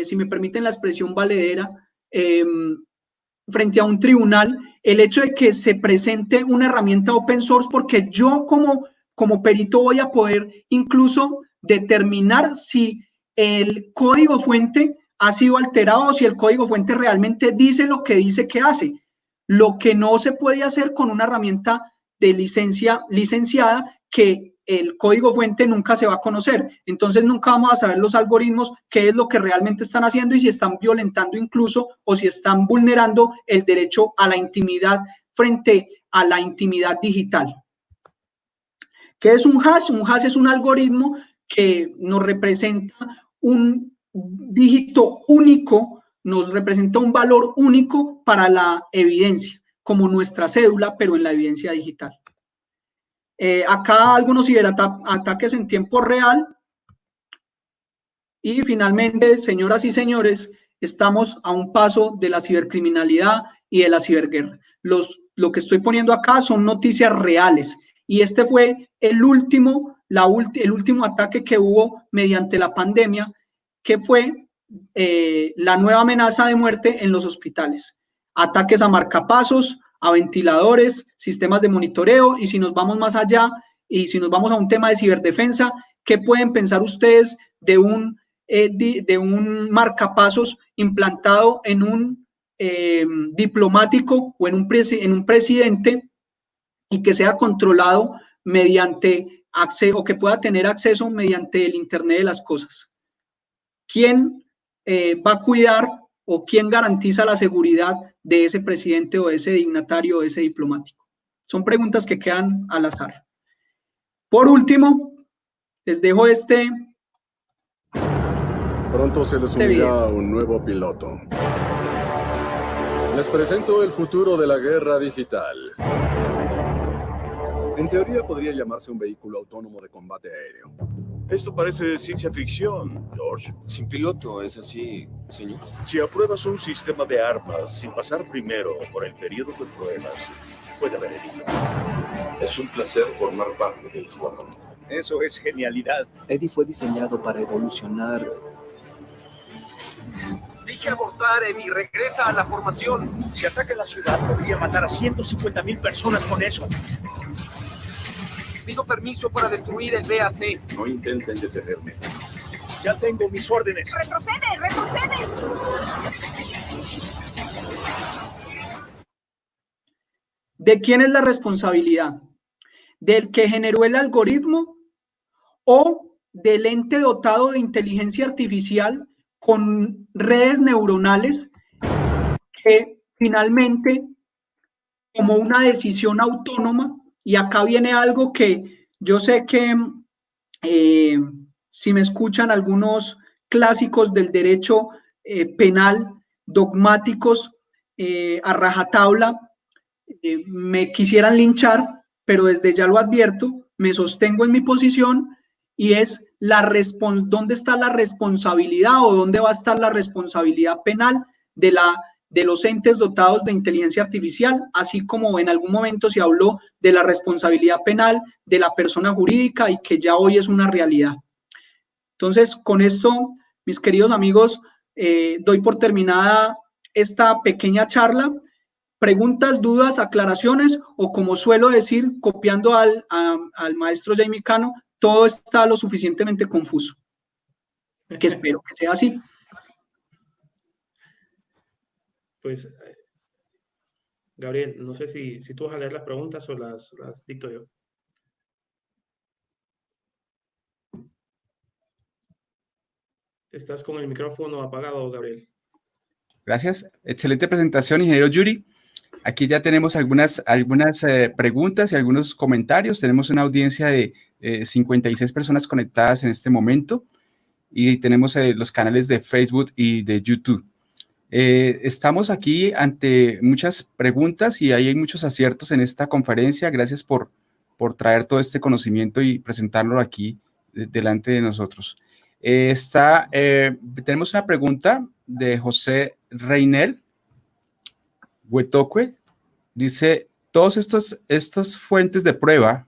si me permiten la expresión valedera, frente a un tribunal, el hecho de que se presente una herramienta open source, porque yo como perito voy a poder incluso determinar si el código fuente ha sido alterado o si el código fuente realmente dice lo que dice que hace. Lo que no se puede hacer con una herramienta de licenciada que el código fuente nunca se va a conocer. Entonces nunca vamos a saber los algoritmos, qué es lo que realmente están haciendo y si están violentando incluso o si están vulnerando el derecho a la intimidad frente a la intimidad digital. ¿Qué es un hash? Un hash es un algoritmo que nos representa un dígito único, nos representa un valor único para la evidencia, como nuestra cédula, pero en la evidencia digital. Acá algunos ciberataques en tiempo real. Y finalmente, señoras y señores, estamos a un paso de la cibercriminalidad y de la ciberguerra. Lo que estoy poniendo acá son noticias reales. Y este fue el último ataque que hubo mediante la pandemia, que fue la nueva amenaza de muerte en los hospitales. Ataques a marcapasos, a ventiladores, sistemas de monitoreo, y si nos vamos más allá, y si nos vamos a un tema de ciberdefensa, ¿qué pueden pensar ustedes de un marcapasos implantado en un diplomático o en un presidente y que sea controlado mediante acceso o que pueda tener acceso mediante el Internet de las cosas? ¿Quién va a cuidar o quién garantiza la seguridad de ese presidente o de ese dignatario o de ese diplomático? Son preguntas que quedan al azar. Por último, les dejo Pronto se les unirá un nuevo piloto. Les presento el futuro de la guerra digital. En teoría podría llamarse un vehículo autónomo de combate aéreo. Esto parece ciencia ficción, George. Sin piloto, ¿es así, señor? Si apruebas un sistema de armas sin pasar primero por el periodo de pruebas, puede haber herido. Es un placer formar parte del escuadrón. Eso es genialidad. Eddie fue diseñado para evolucionar. Dije abortar, Eddie. Regresa a la formación. Si ataca la ciudad, podría matar a 150,000 personas con eso. Pido permiso para destruir el BAC. No intenten detenerme. Ya tengo mis órdenes. ¡Retrocede! ¡Retrocede! ¿De quién es la responsabilidad? ¿Del que generó el algoritmo o del ente dotado de inteligencia artificial con redes neuronales que finalmente tomó una decisión autónoma? Y acá viene algo que yo sé que si me escuchan algunos clásicos del derecho penal, dogmáticos, a rajatabla, me quisieran linchar, pero desde ya lo advierto, me sostengo en mi posición y es ¿dónde está la responsabilidad o dónde va a estar la responsabilidad penal de los entes dotados de inteligencia artificial, así como en algún momento se habló de la responsabilidad penal de la persona jurídica y que ya hoy es una realidad? Entonces, con esto, mis queridos amigos, doy por terminada esta pequeña charla. Preguntas, dudas, aclaraciones, o como suelo decir, copiando al maestro Jamie Cano, todo está lo suficientemente confuso, que espero que sea así. Pues, Gabriel, no sé si tú vas a leer las preguntas o las dicto yo. Estás con el micrófono apagado, Gabriel. Gracias. Excelente presentación, ingeniero Yuri. Aquí ya tenemos algunas preguntas y algunos comentarios. Tenemos una audiencia de 56 personas conectadas en este momento y tenemos los canales de Facebook y de YouTube. Estamos aquí ante muchas preguntas y ahí hay muchos aciertos en esta conferencia. Gracias por traer todo este conocimiento y presentarlo aquí delante de nosotros. Tenemos una pregunta de José Reinel Huetocue. Dice, todas estas fuentes de prueba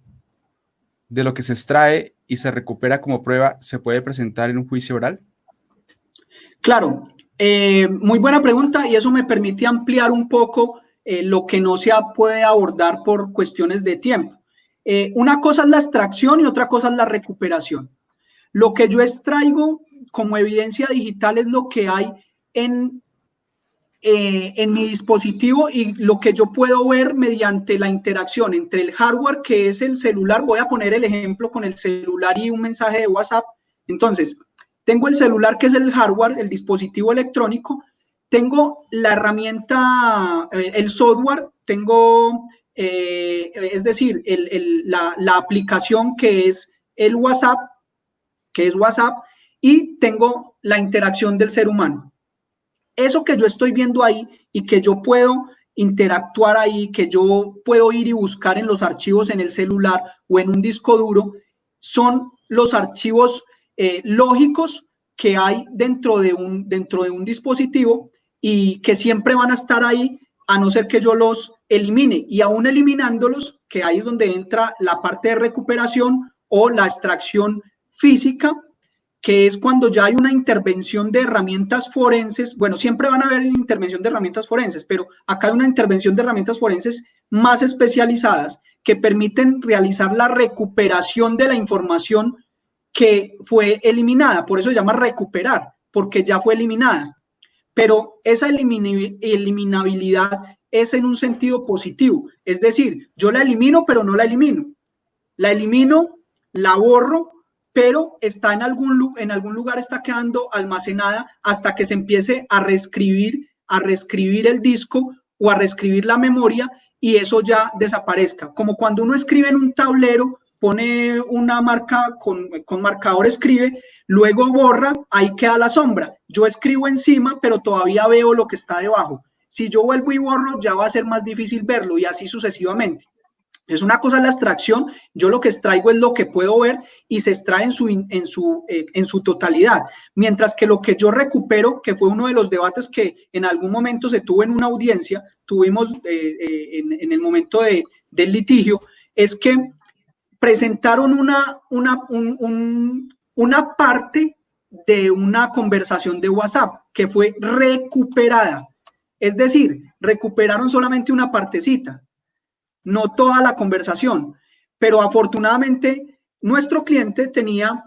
de lo que se extrae y se recupera como prueba, ¿se puede presentar en un juicio oral? Claro, muy buena pregunta y eso me permite ampliar un poco lo que no se puede abordar por cuestiones de tiempo. Una cosa es la extracción y otra cosa es la recuperación. Lo que yo extraigo como evidencia digital es lo que hay en mi dispositivo y lo que yo puedo ver mediante la interacción entre el hardware, que es el celular. Voy a poner el ejemplo con el celular y un mensaje de WhatsApp. Entonces, tengo el celular, que es el hardware, el dispositivo electrónico. Tengo la herramienta, el software, tengo, es decir, la aplicación que es el WhatsApp, y tengo la interacción del ser humano. Eso que yo estoy viendo ahí y que yo puedo interactuar ahí, que yo puedo ir y buscar en los archivos en el celular o en un disco duro, son los archivos lógicos que hay dentro de un dispositivo y que siempre van a estar ahí a no ser que yo los elimine. Y aún eliminándolos, que ahí es donde entra la parte de recuperación o la extracción física, que es cuando ya hay una intervención de herramientas forenses. Bueno, siempre van a haber intervención de herramientas forenses, pero acá hay una intervención de herramientas forenses más especializadas que permiten realizar la recuperación de la información que fue eliminada. Por eso se llama recuperar, porque ya fue eliminada. Pero esa eliminabilidad es en un sentido positivo. Es decir, yo la elimino, pero no la elimino. La elimino, la borro, pero está en algún lugar está quedando almacenada hasta que se empiece a reescribir el disco o a reescribir la memoria y eso ya desaparezca. Como cuando uno escribe en un tablero, pone una marca con marcador, escribe, luego borra, ahí queda la sombra. Yo escribo encima, pero todavía veo lo que está debajo. Si yo vuelvo y borro, ya va a ser más difícil verlo y así sucesivamente. Es una cosa la extracción, yo lo que extraigo es lo que puedo ver y se extrae en su totalidad, mientras que lo que yo recupero, que fue uno de los debates que en algún momento se tuvo en una audiencia, tuvimos en el momento del litigio, es que presentaron una parte de una conversación de WhatsApp que fue recuperada, es decir, recuperaron solamente una partecita, no toda la conversación, pero afortunadamente nuestro cliente tenía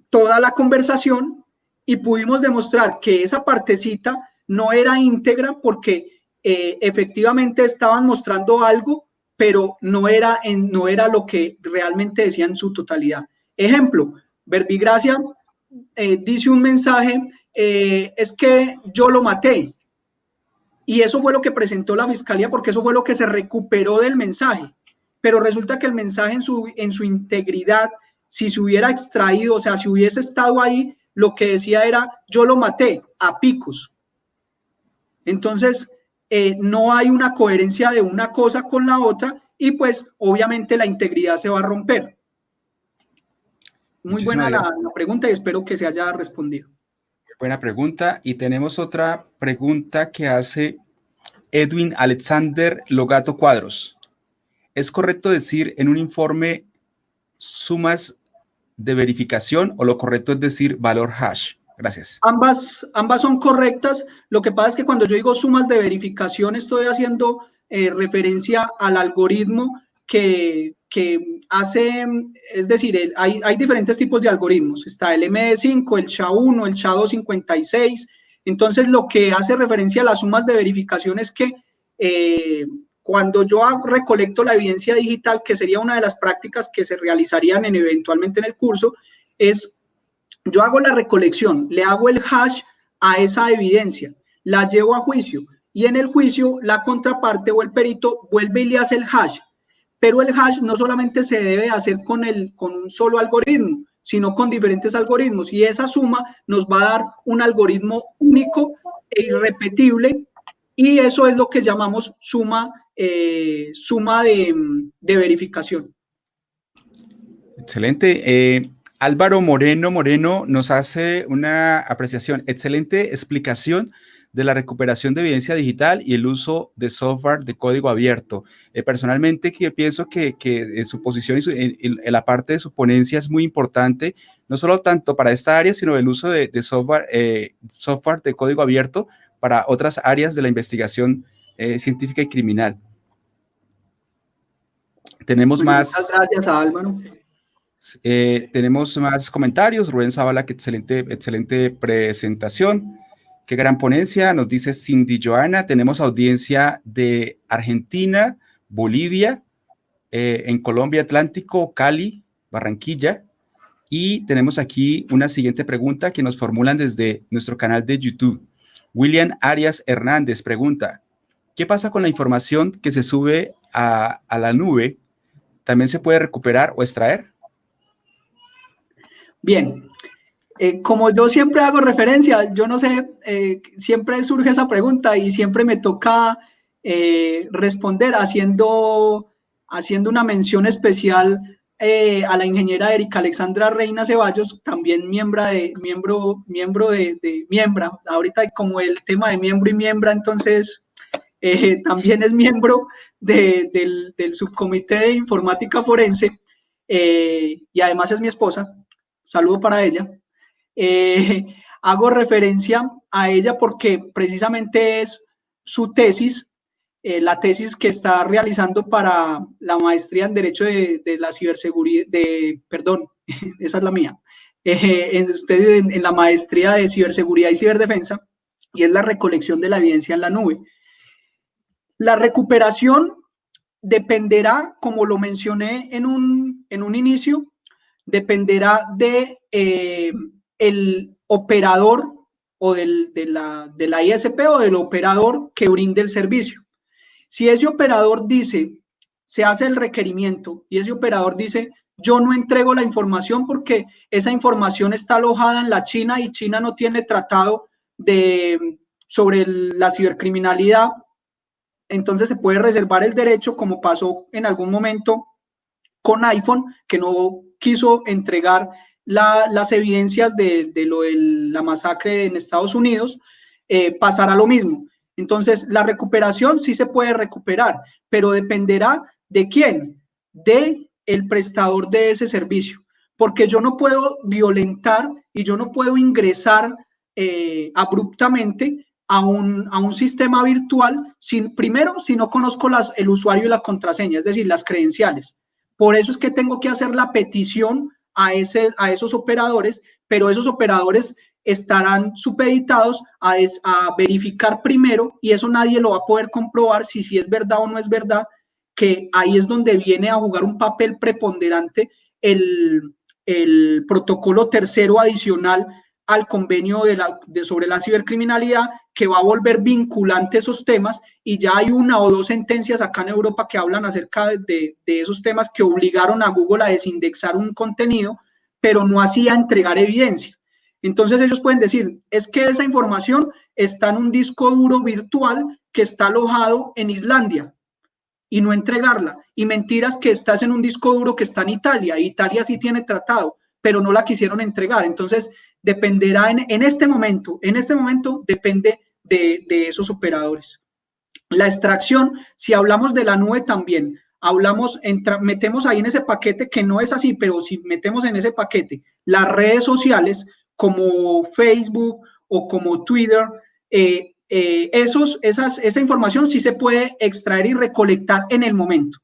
toda la conversación y pudimos demostrar que esa partecita no era íntegra porque efectivamente estaban mostrando algo, pero no era lo que realmente decía en su totalidad. Ejemplo, Verbigracia dice un mensaje, es que yo lo maté. Y eso fue lo que presentó la fiscalía porque eso fue lo que se recuperó del mensaje. Pero resulta que el mensaje en su integridad, si se hubiera extraído, o sea, si hubiese estado ahí, lo que decía era, yo lo maté a picos. Entonces, no hay una coherencia de una cosa con la otra y pues obviamente la integridad se va a romper. Muy buena la pregunta y espero que se haya respondido. Buena pregunta. Y tenemos otra pregunta que hace Edwin Alexander Logato Cuadros. ¿Es correcto decir en un informe sumas de verificación o lo correcto es decir valor hash? Gracias. Ambas son correctas. Lo que pasa es que cuando yo digo sumas de verificación estoy haciendo referencia al algoritmo que hace, es decir, hay diferentes tipos de algoritmos. Está el MD5, el SHA-1, el SHA-256. Entonces, lo que hace referencia a las sumas de verificación es que cuando yo recolecto la evidencia digital, que sería una de las prácticas que se realizarían eventualmente en el curso, es yo hago la recolección, le hago el hash a esa evidencia, la llevo a juicio y en el juicio la contraparte o el perito vuelve y le hace el hash. Pero el hash no solamente se debe hacer con un solo algoritmo, sino con diferentes algoritmos. Y esa suma nos va a dar un algoritmo único e irrepetible. Y eso es lo que llamamos suma de verificación. Excelente. Álvaro Moreno nos hace una apreciación. Excelente explicación de la recuperación de evidencia digital y el uso de software de código abierto. Personalmente, que pienso que su posición y en la parte de su ponencia es muy importante, no solo tanto para esta área, sino el uso de software de código abierto para otras áreas de la investigación científica y criminal. Tenemos más. Muchas gracias a Álvaro. Tenemos más comentarios. Rubén Zavala, que excelente presentación. Qué gran ponencia, nos dice Cindy Joana. Tenemos audiencia de Argentina, Bolivia, en Colombia, Atlántico, Cali, Barranquilla. Y tenemos aquí una siguiente pregunta que nos formulan desde nuestro canal de YouTube. William Arias Hernández pregunta, ¿qué pasa con la información que se sube a la nube? ¿También se puede recuperar o extraer? Bien, como yo siempre hago referencia, yo no sé, siempre surge esa pregunta y siempre me toca responder haciendo una mención especial a la ingeniera Erika Alexandra Reina Ceballos, también miembro de Miembra. Ahorita como el tema de miembro y miembra, entonces también es miembro del subcomité de informática forense y además es mi esposa. Saludo para ella. Hago referencia a ella porque precisamente es su tesis, la tesis que está realizando para la maestría en Derecho de la Ciberseguridad, esa es la mía, en la maestría de Ciberseguridad y Ciberdefensa, y es la recolección de la evidencia en la nube. La recuperación dependerá, como lo mencioné en un inicio, dependerá de el operador o de la ISP o del operador que brinde el servicio. Si ese operador dice, se hace el requerimiento y ese operador dice, yo no entrego la información porque esa información está alojada en la China y China no tiene tratado sobre la cibercriminalidad, entonces se puede reservar el derecho, como pasó en algún momento con iPhone, que no quiso entregar las evidencias de la masacre en Estados Unidos, pasará lo mismo. Entonces, la recuperación sí se puede recuperar, pero dependerá de quién, de el prestador de ese servicio, porque yo no puedo violentar y yo no puedo ingresar abruptamente a un sistema virtual primero si no conozco el usuario y la contraseña, es decir, las credenciales. Por eso es que tengo que hacer la petición a esos operadores, pero esos operadores estarán supeditados a verificar primero, y eso nadie lo va a poder comprobar si es verdad o no es verdad, que ahí es donde viene a jugar un papel preponderante el protocolo tercero adicional al convenio sobre la cibercriminalidad, que va a volver vinculante esos temas, y ya hay una o dos sentencias acá en Europa que hablan acerca de esos temas que obligaron a Google a desindexar un contenido, pero no hacía entregar evidencia. Entonces ellos pueden decir, es que esa información está en un disco duro virtual que está alojado en Islandia, y no entregarla, y mentiras que estás en un disco duro que está en Italia, Italia sí tiene tratado, pero no la quisieron entregar. Entonces dependerá en este momento depende de esos operadores. La extracción, si hablamos de la nube también, metemos ahí en ese paquete, que no es así, pero si metemos en ese paquete las redes sociales como Facebook o como Twitter, esa información sí se puede extraer y recolectar en el momento.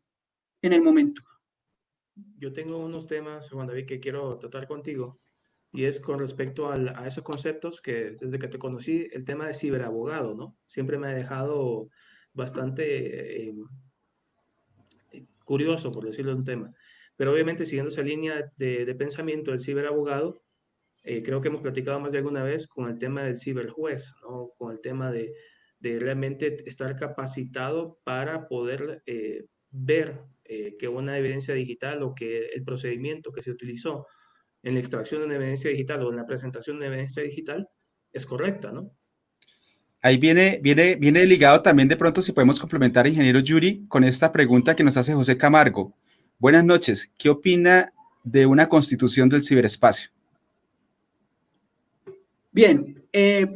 Yo tengo unos temas, Juan David, que quiero tratar contigo, y es con respecto a esos conceptos que desde que te conocí, el tema de ciberabogado, ¿no? Siempre me ha dejado bastante curioso, por decirlo de un tema. Pero obviamente, siguiendo esa línea de pensamiento del ciberabogado, creo que hemos platicado más de alguna vez con el tema del ciberjuez, ¿no? Con el tema de realmente estar capacitado para poder ver que una evidencia digital o que el procedimiento que se utilizó en la extracción de una evidencia digital o en la presentación de una evidencia digital es correcta, ¿no? Ahí viene ligado también, de pronto, si podemos complementar, ingeniero Yuri, con esta pregunta que nos hace José Camargo. Buenas noches, ¿qué opina de una constitución del ciberespacio? Bien,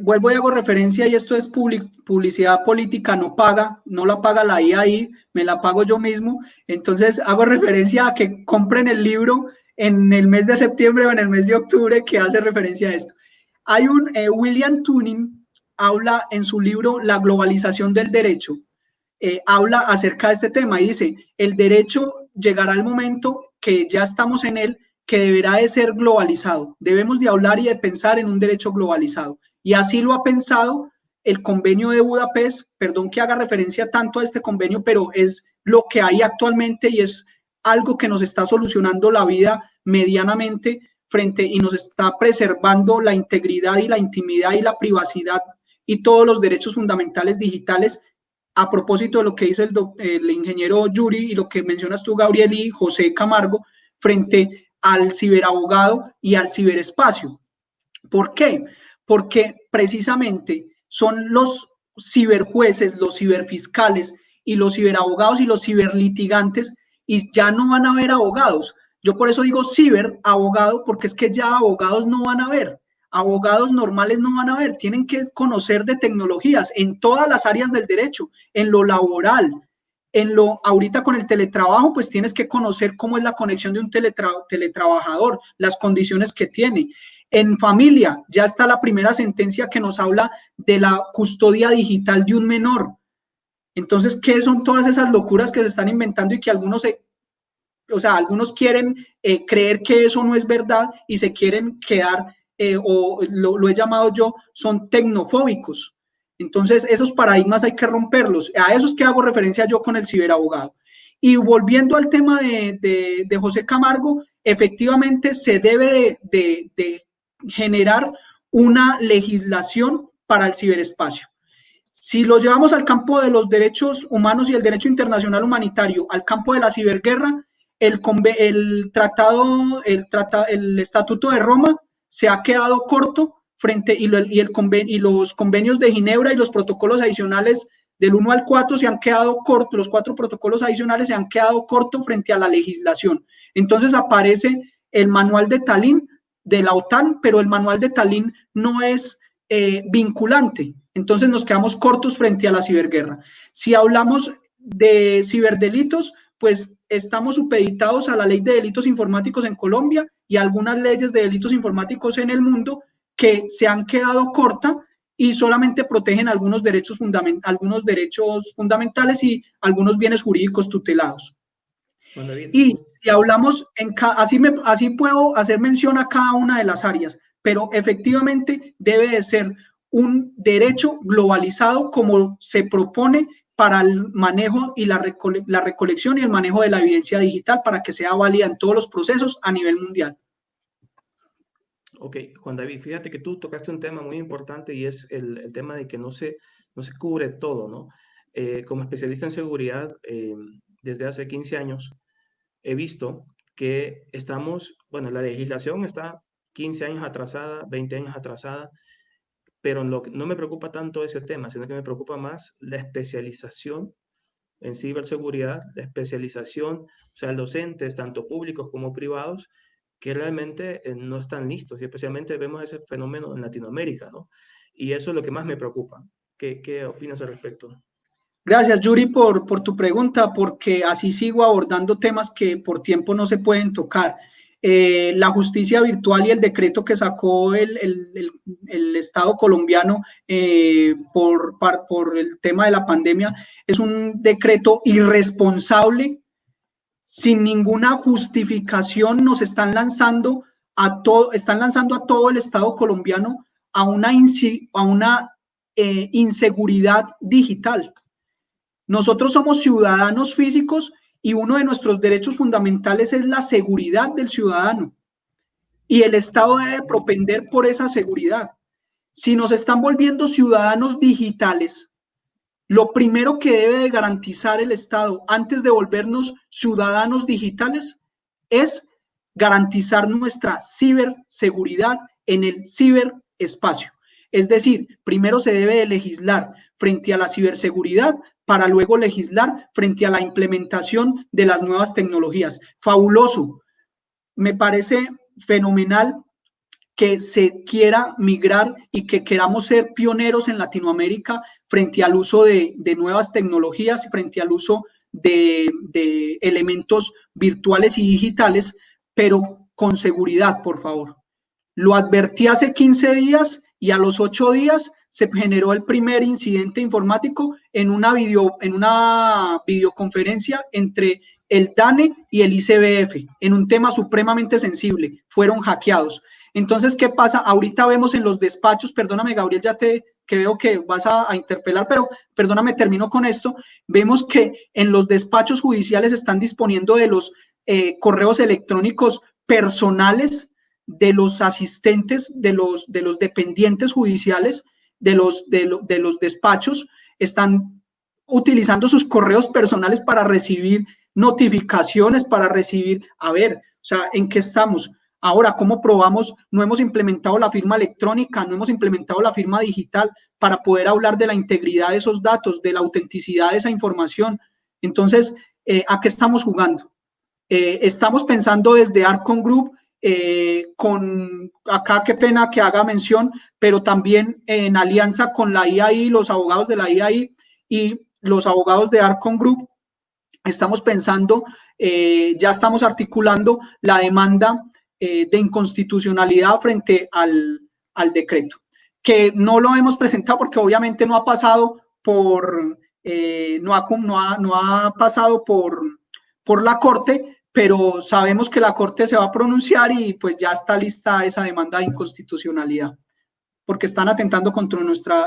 vuelvo y hago referencia, y esto es publicidad política no paga, no la paga la IAI, me la pago yo mismo. Entonces hago referencia a que compren el libro en el mes de septiembre o en el mes de octubre, que hace referencia a esto. Hay William Tuning habla en su libro La globalización del derecho, habla acerca de este tema y dice, el derecho llegará al momento, que ya estamos en él, que deberá de ser globalizado. Debemos de hablar y de pensar en un derecho globalizado. Y así lo ha pensado el convenio de Budapest. Perdón que haga referencia tanto a este convenio, pero es lo que hay actualmente y es algo que nos está solucionando la vida medianamente y nos está preservando la integridad y la intimidad y la privacidad y todos los derechos fundamentales digitales. A propósito de lo que dice el ingeniero Yuri y lo que mencionas tú, Gabriel, y José Camargo, frente al ciberabogado y al ciberespacio. ¿Por qué? Porque precisamente son los ciberjueces, los ciberfiscales y los ciberabogados y los ciberlitigantes, y ya no van a haber abogados. Yo por eso digo ciberabogado, porque es que ya abogados no van a haber. Abogados normales no van a haber, tienen que conocer de tecnologías en todas las áreas del derecho, en lo laboral, ahorita con el teletrabajo, pues tienes que conocer cómo es la conexión de un teletrabajador, las condiciones que tiene. En familia, ya está la primera sentencia que nos habla de la custodia digital de un menor. Entonces, ¿qué son todas esas locuras que se están inventando y que algunos quieren creer que eso no es verdad y se quieren quedar, o lo he llamado yo, son tecnofóbicos? Entonces, esos paradigmas hay que romperlos. A eso es que hago referencia yo con el ciberabogado. Y volviendo al tema de José Camargo, efectivamente se debe de generar una legislación para el ciberespacio. Si lo llevamos al campo de los derechos humanos y el derecho internacional humanitario, al campo de la ciberguerra, el Estatuto de Roma se ha quedado corto y los convenios de Ginebra y los protocolos adicionales del 1 al 4 se han quedado cortos, los 4 protocolos adicionales se han quedado cortos frente a la legislación. Entonces aparece el manual de Tallinn de la OTAN, pero el manual de Tallinn no es vinculante. Entonces nos quedamos cortos frente a la ciberguerra. Si hablamos de ciberdelitos, pues estamos supeditados a la ley de delitos informáticos en Colombia y algunas leyes de delitos informáticos en el mundo que se han quedado cortas y solamente protegen algunos derechos fundamentales y algunos bienes jurídicos tutelados. Y si hablamos, así puedo hacer mención a cada una de las áreas, pero efectivamente debe de ser un derecho globalizado como se propone para el manejo y la recolección y el manejo de la evidencia digital para que sea válida en todos los procesos a nivel mundial. Ok, Juan David, fíjate que tú tocaste un tema muy importante y es el tema de que no se cubre todo, ¿no? Como especialista en seguridad, desde hace 15 años, he visto que la legislación está 15 años atrasada, 20 años atrasada, pero no me preocupa tanto ese tema, sino que me preocupa más la especialización en ciberseguridad, la especialización, o sea, los entes, tanto públicos como privados, que realmente no están listos, y especialmente vemos ese fenómeno en Latinoamérica, ¿no? Y eso es lo que más me preocupa. ¿Qué opinas al respecto? Gracias, Yuri, por tu pregunta, porque así sigo abordando temas que por tiempo no se pueden tocar. La justicia virtual y el decreto que sacó el Estado colombiano por el tema de la pandemia es un decreto irresponsable, sin ninguna justificación. Nos están lanzando a todo el Estado colombiano a una inseguridad digital. Nosotros somos ciudadanos físicos y uno de nuestros derechos fundamentales es la seguridad del ciudadano. Y el Estado debe propender por esa seguridad. Si nos están volviendo ciudadanos digitales, lo primero que debe de garantizar el Estado antes de volvernos ciudadanos digitales es garantizar nuestra ciberseguridad en el ciberespacio. Es decir, primero se debe de legislar frente a la ciberseguridad para luego legislar frente a la implementación de las nuevas tecnologías. Fabuloso. Me parece fenomenal que se quiera migrar y que queramos ser pioneros en Latinoamérica frente al uso de nuevas tecnologías, frente al uso de elementos virtuales y digitales, pero con seguridad, por favor. Lo advertí hace 15 días y a los 8 días se generó el primer incidente informático en una videoconferencia entre el DANE y el ICBF, en un tema supremamente sensible. Fueron hackeados. Entonces, ¿qué pasa? Ahorita vemos en los despachos, perdóname, Gabriel, que veo que vas a interpelar, pero perdóname, termino con esto. Vemos que en los despachos judiciales están disponiendo de los correos electrónicos personales de los asistentes, de los dependientes judiciales, de los despachos, están utilizando sus correos personales para recibir notificaciones, para recibir, a ver, o sea, ¿en qué estamos? Ahora, ¿cómo probamos? No hemos implementado la firma electrónica, no hemos implementado la firma digital para poder hablar de la integridad de esos datos, de la autenticidad de esa información. Entonces, ¿a qué estamos jugando? Estamos pensando desde Arcon Group, acá qué pena que haga mención, pero también en alianza con la IAI, los abogados de la IAI y los abogados de Arcon Group, estamos pensando, ya estamos articulando la demanda de inconstitucionalidad frente al decreto, que no lo hemos presentado porque obviamente no ha pasado por, no ha pasado por la Corte, pero sabemos que la Corte se va a pronunciar y pues ya está lista esa demanda de inconstitucionalidad, porque están atentando contra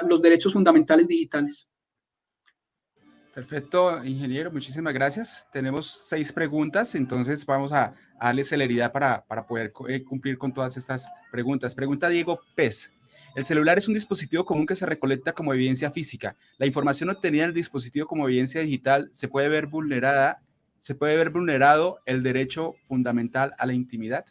los derechos fundamentales digitales. Perfecto, ingeniero, muchísimas gracias. Tenemos 6 preguntas, entonces vamos a darle celeridad para poder cumplir con todas estas preguntas. Pregunta Diego Pez. El celular es un dispositivo común que se recolecta como evidencia física. La información obtenida en el dispositivo como evidencia digital se puede ver vulnerado el derecho fundamental a la intimidad.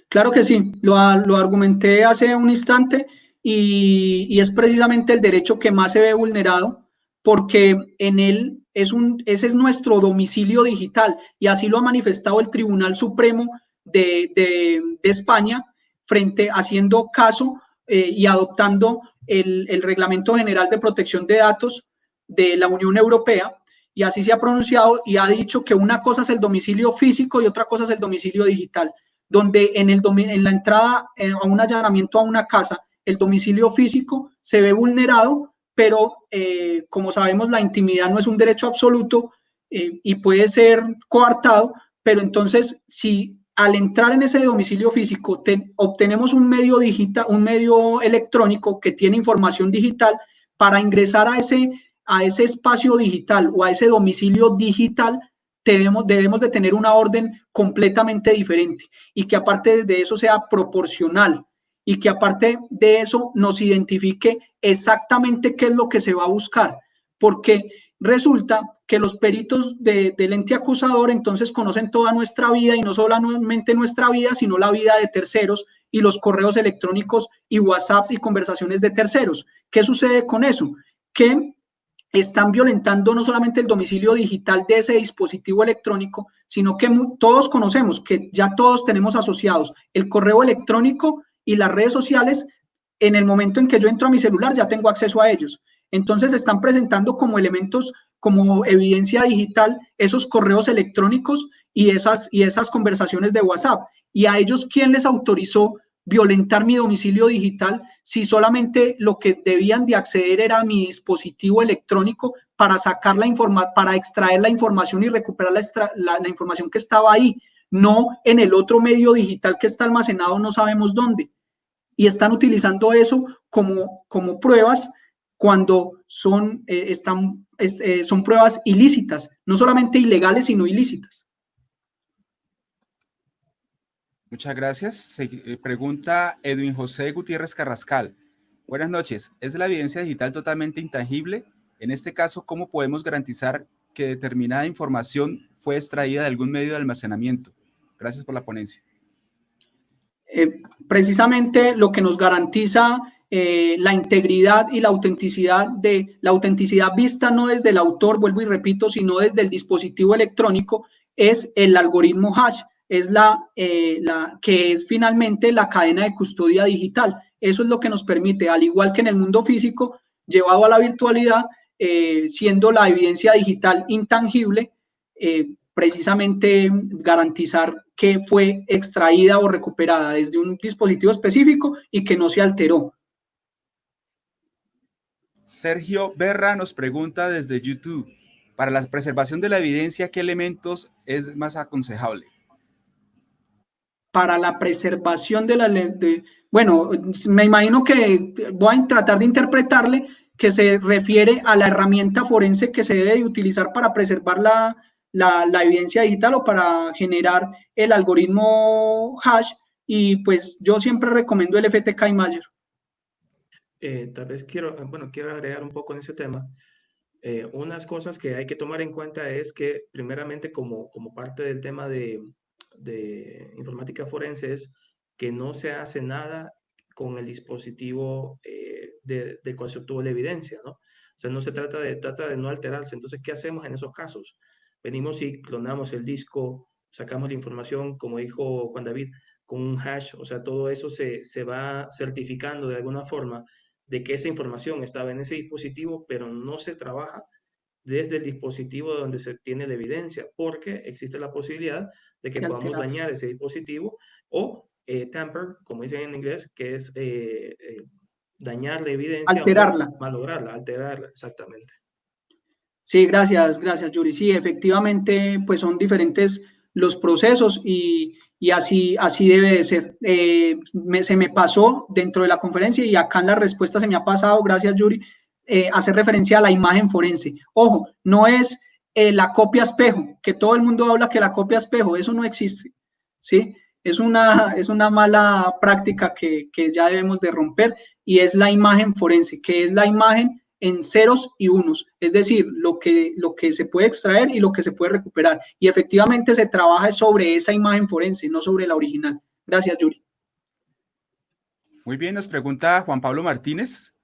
Claro que sí, lo argumenté hace un instante y es precisamente el derecho que más se ve vulnerado, porque en él ese es nuestro domicilio digital y así lo ha manifestado el Tribunal Supremo de España, haciendo caso y adoptando el Reglamento General de Protección de Datos de la Unión Europea, y así se ha pronunciado y ha dicho que una cosa es el domicilio físico y otra cosa es el domicilio digital, donde en la entrada a un allanamiento a una casa, el domicilio físico se ve vulnerado, pero como sabemos, la intimidad no es un derecho absoluto y puede ser coartado, pero entonces si al entrar en ese domicilio físico obtenemos un medio digital, un medio electrónico que tiene información digital, para ingresar a ese espacio digital o a ese domicilio digital, debemos de tener una orden completamente diferente y que aparte de eso sea proporcional, y que aparte de eso nos identifique exactamente qué es lo que se va a buscar, porque resulta que los peritos del ente acusador entonces conocen toda nuestra vida, y no solamente nuestra vida, sino la vida de terceros y los correos electrónicos y WhatsApps y conversaciones de terceros. ¿Qué sucede con eso? Que están violentando no solamente el domicilio digital de ese dispositivo electrónico, sino que todos conocemos, que ya todos tenemos asociados el correo electrónico y las redes sociales. En el momento en que yo entro a mi celular ya tengo acceso a ellos. Entonces están presentando como elementos, como evidencia digital, esos correos electrónicos y esas conversaciones de WhatsApp. Y a ellos, ¿quién les autorizó violentar mi domicilio digital si solamente lo que debían de acceder era mi dispositivo electrónico para sacar para extraer la información y recuperar la información que estaba ahí? No en el otro medio digital que está almacenado no sabemos dónde. Y están utilizando eso como pruebas cuando son pruebas ilícitas, no solamente ilegales, sino ilícitas. Muchas gracias. Pregunta Edwin José Gutiérrez Carrascal. Buenas noches. ¿Es la evidencia digital totalmente intangible? En este caso, ¿cómo podemos garantizar que determinada información fue extraída de algún medio de almacenamiento? Gracias por la ponencia. Precisamente lo que nos garantiza la integridad y la autenticidad vista no desde el autor, vuelvo y repito, sino desde el dispositivo electrónico, es el algoritmo hash, es que es finalmente la cadena de custodia digital. Eso es lo que nos permite, al igual que en el mundo físico, llevado a la virtualidad, siendo la evidencia digital intangible, precisamente garantizar que fue extraída o recuperada desde un dispositivo específico y que no se alteró. Sergio Berra nos pregunta desde YouTube, para la preservación de la evidencia, ¿qué elementos es más aconsejable? Para la preservación de la ley, bueno, me imagino que voy a tratar de interpretarle que se refiere a la herramienta forense que se debe de utilizar para preservar la evidencia digital o para generar el algoritmo hash, y pues yo siempre recomiendo el FTK Imager. Tal vez quiero agregar un poco en ese tema. Unas cosas que hay que tomar en cuenta es que primeramente como parte del tema de informática forense es que no se hace nada con el dispositivo del cual se obtuvo la evidencia, ¿no? O sea, no se trata de no alterarse. Entonces, ¿qué hacemos en esos casos? Venimos y clonamos el disco, sacamos la información, como dijo Juan David, con un hash, o sea, todo eso se va certificando de alguna forma de que esa información estaba en ese dispositivo, pero no se trabaja desde el dispositivo donde se tiene la evidencia, porque existe la posibilidad de que podamos dañar ese dispositivo o tamper, como dicen en inglés, que es dañar la evidencia, alterarla, malograrla, alterarla, exactamente. Sí, gracias, Yuri. Sí, efectivamente, pues son diferentes los procesos y así debe de ser. Se me pasó dentro de la conferencia y acá en la respuesta se me ha pasado, gracias Yuri, hacer referencia a la imagen forense. Ojo, no es la copia espejo, que todo el mundo habla que la copia espejo, eso no existe, ¿sí? Es una mala práctica que ya debemos de romper, y es la imagen forense, que es la imagen en ceros y unos, es decir, lo que se puede extraer y lo que se puede recuperar, y efectivamente se trabaja sobre esa imagen forense, no sobre la original. Gracias, Yuri. Muy bien, nos pregunta Juan Pablo Martínez.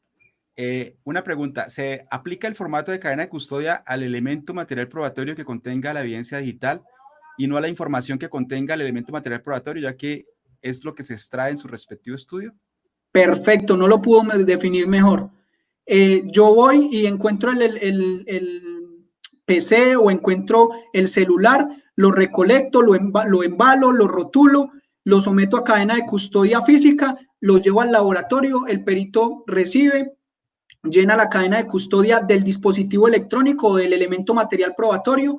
Una pregunta, ¿se aplica el formato de cadena de custodia al elemento material probatorio que contenga la evidencia digital y no a la información que contenga el elemento material probatorio, ya que es lo que se extrae en su respectivo estudio? Perfecto, no lo pudo definir mejor. Yo voy y encuentro el PC o encuentro el celular, lo recolecto, lo embalo, lo rotulo, lo someto a cadena de custodia física, lo llevo al laboratorio, el perito recibe, llena la cadena de custodia del dispositivo electrónico o del elemento material probatorio,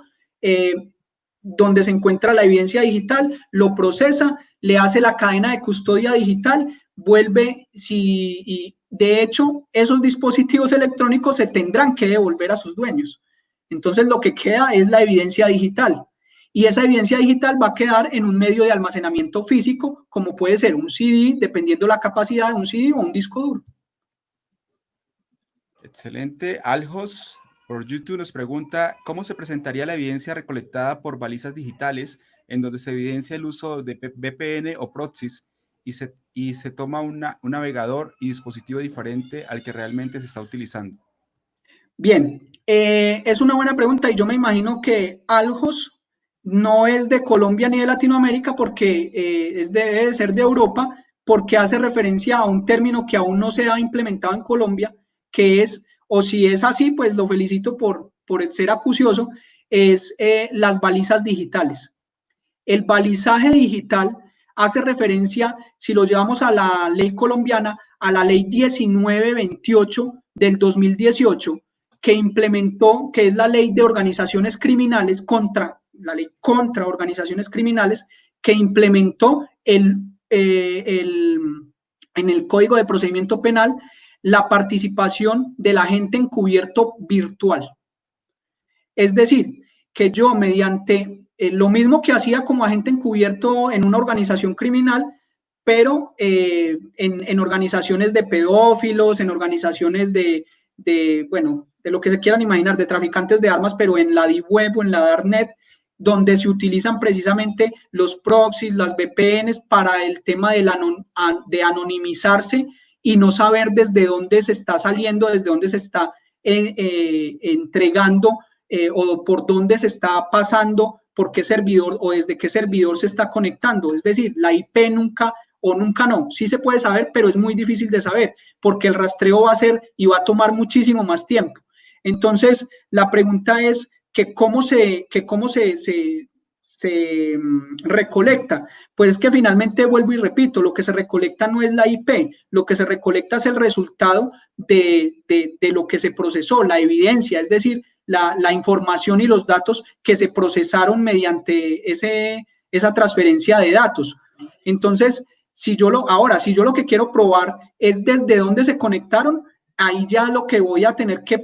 donde se encuentra la evidencia digital, lo procesa, le hace la cadena de custodia digital, vuelve, y de hecho esos dispositivos electrónicos se tendrán que devolver a sus dueños. Entonces lo que queda es la evidencia digital, y esa evidencia digital va a quedar en un medio de almacenamiento físico, como puede ser un CD, dependiendo la capacidad de un CD, o un disco duro. Excelente. Aljos por YouTube nos pregunta, ¿cómo se presentaría la evidencia recolectada por balizas digitales en donde se evidencia el uso de VPN o proxies y se toma un navegador y dispositivo diferente al que realmente se está utilizando? Bien, es una buena pregunta, y yo me imagino que Aljos no es de Colombia ni de Latinoamérica, porque debe de ser de Europa, porque hace referencia a un término que aún no se ha implementado en Colombia, que es, o si es así, pues lo felicito por ser acucioso, es las balizas digitales. El balizaje digital hace referencia, si lo llevamos a la ley colombiana, a la ley 1928 del 2018, que implementó, que es la ley de organizaciones criminales, la ley contra organizaciones criminales, que implementó en el Código de Procedimiento Penal la participación del agente encubierto virtual. Es decir, que yo mediante lo mismo que hacía como agente encubierto en una organización criminal, pero en organizaciones de pedófilos, en organizaciones de lo que se quieran imaginar, de traficantes de armas, pero en la Deep Web o en la Darknet, donde se utilizan precisamente los proxies, las VPNs, para el tema de anonimizarse y no saber desde dónde se está saliendo, desde dónde se está entregando o por dónde se está pasando, por qué servidor o desde qué servidor se está conectando. Es decir, la IP nunca no, sí se puede saber, pero es muy difícil de saber, porque el rastreo va a ser y va a tomar muchísimo más tiempo. Entonces, la pregunta es que cómo se recolecta? Pues es que finalmente, vuelvo y repito, lo que se recolecta no es la IP, lo que se recolecta es el resultado de lo que se procesó, la evidencia, es decir, la información y los datos que se procesaron mediante esa transferencia de datos. Entonces, si yo lo que quiero probar es desde dónde se conectaron, ahí ya lo que voy a tener que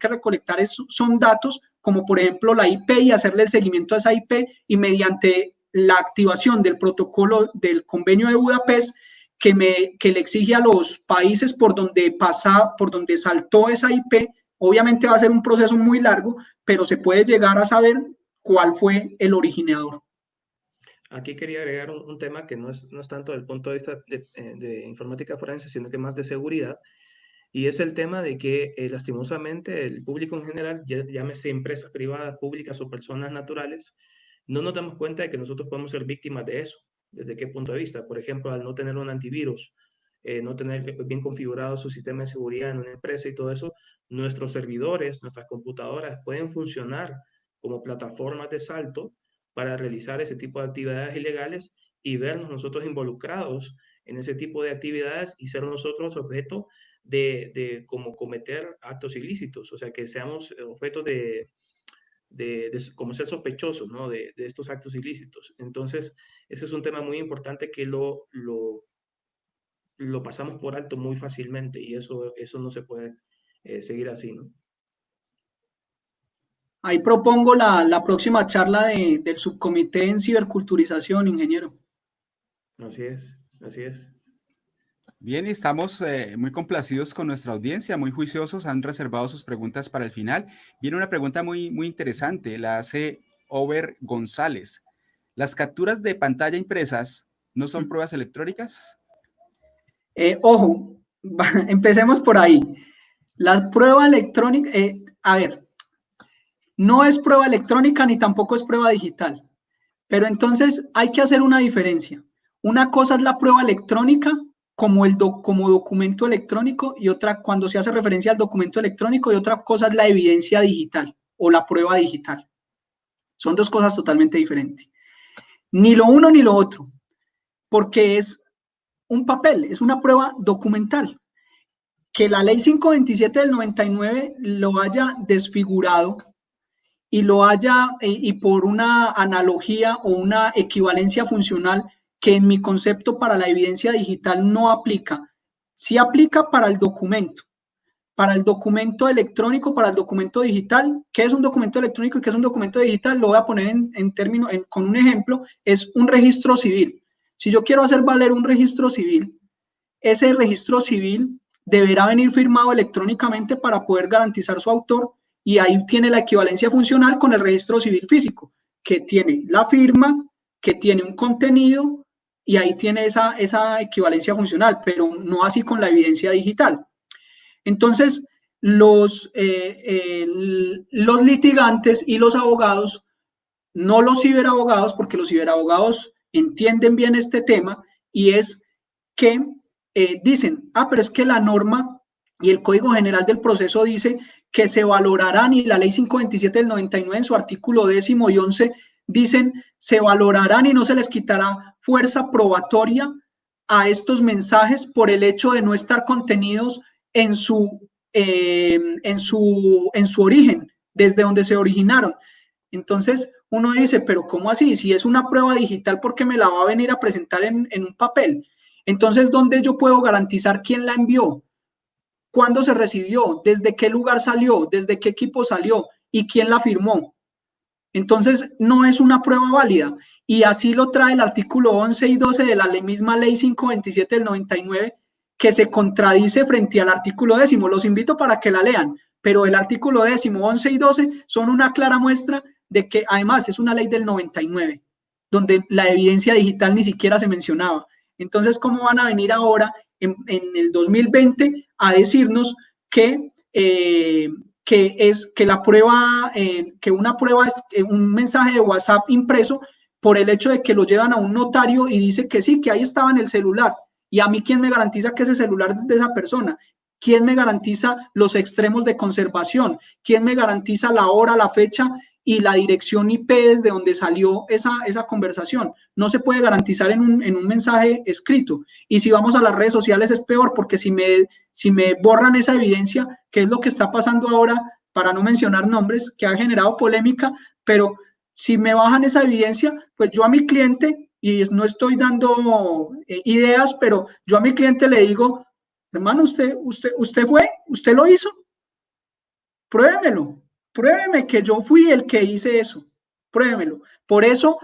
recolectar son datos, como por ejemplo la IP, y hacerle el seguimiento a esa IP, y mediante la activación del protocolo del convenio de Budapest, que le exige a los países por donde saltó esa IP. Obviamente va a ser un proceso muy largo, pero se puede llegar a saber cuál fue el originador. Aquí quería agregar un tema que no es tanto desde el punto de vista de informática forense, sino que más de seguridad, y es el tema de que lastimosamente el público en general, llámese empresas privadas, públicas o personas naturales, no nos damos cuenta de que nosotros podemos ser víctimas de eso. ¿Desde qué punto de vista? Por ejemplo, al no tener un antivirus, no tener bien configurado su sistema de seguridad en una empresa y todo eso, nuestros servidores, nuestras computadoras pueden funcionar como plataformas de salto para realizar ese tipo de actividades ilegales y vernos nosotros involucrados en ese tipo de actividades y ser nosotros objeto de como cometer actos ilícitos, o sea, que seamos objetos de como ser sospechosos, ¿no? de estos actos ilícitos. Entonces, ese es un tema muy importante que lo pasamos por alto muy fácilmente, y eso no se puede seguir así, ¿no? Ahí propongo la próxima charla del subcomité en ciberculturización, ingeniero. Así es, así es. Bien, estamos muy complacidos con nuestra audiencia, muy juiciosos, han reservado sus preguntas para el final. Viene una pregunta muy interesante, la hace Over González. ¿Las capturas de pantalla impresas no son pruebas electrónicas? Ojo, empecemos por ahí. La prueba electrónica, a ver, no es prueba electrónica ni tampoco es prueba digital, pero entonces hay que hacer una diferencia. Una cosa es la prueba electrónica como documento electrónico, y otra, cuando se hace referencia al documento electrónico, y otra cosa es la evidencia digital o la prueba digital. Son dos cosas totalmente diferentes. Ni lo uno ni lo otro, porque es un papel, es una prueba documental. Que la ley 527 del 99 lo haya desfigurado y por una analogía o una equivalencia funcional que en mi concepto para la evidencia digital no aplica. Sí aplica para el documento electrónico, para el documento digital. ¿Qué es un documento electrónico y qué es un documento digital? Lo voy a poner con un ejemplo. Es un registro civil. Si yo quiero hacer valer un registro civil, ese registro civil deberá venir firmado electrónicamente para poder garantizar su autor, y ahí tiene la equivalencia funcional con el registro civil físico, que tiene la firma, que tiene un contenido, y ahí tiene esa equivalencia funcional, pero no así con la evidencia digital. Entonces, los litigantes y los abogados, no los ciberabogados, porque los ciberabogados entienden bien este tema, y es que dicen, pero es que la norma y el Código General del Proceso dice que se valorarán, y la ley 527 del 99 en su artículo 10º y 11 dicen, se valorarán y no se les quitará fuerza probatoria a estos mensajes por el hecho de no estar contenidos en su origen, desde donde se originaron. Entonces uno dice, pero ¿cómo así? Si es una prueba digital, ¿por qué me la va a venir a presentar en un papel? Entonces, ¿dónde yo puedo garantizar quién la envió? ¿Cuándo se recibió? ¿Desde qué lugar salió? ¿Desde qué equipo salió? ¿Y quién la firmó? Entonces, no es una prueba válida. Y así lo trae el artículo 11 y 12 de la misma ley 527 del 99, que se contradice frente al artículo 10º. Los invito para que la lean, pero el artículo 10º, 11 y 12 son una clara muestra de que además es una ley del 99, donde la evidencia digital ni siquiera se mencionaba. Entonces, ¿cómo van a venir ahora en el 2020 a decirnos que una prueba es un mensaje de WhatsApp impreso por el hecho de que lo llevan a un notario y dice que sí, que ahí estaba en el celular? ¿Y a mí quién me garantiza que ese celular es de esa persona? ¿Quién me garantiza los extremos de conservación? ¿Quién me garantiza la hora, la fecha y la dirección IP desde donde salió esa conversación. No se puede garantizar en un mensaje escrito. Y si vamos a las redes sociales es peor, porque si me borran esa evidencia, que es lo que está pasando ahora, para no mencionar nombres, que ha generado polémica, pero si me bajan esa evidencia, pues yo a mi cliente, y no estoy dando ideas, pero yo a mi cliente le digo, hermano, usted lo hizo, pruébemelo. Pruébeme que yo fui el que hice eso, pruébemelo. Por eso,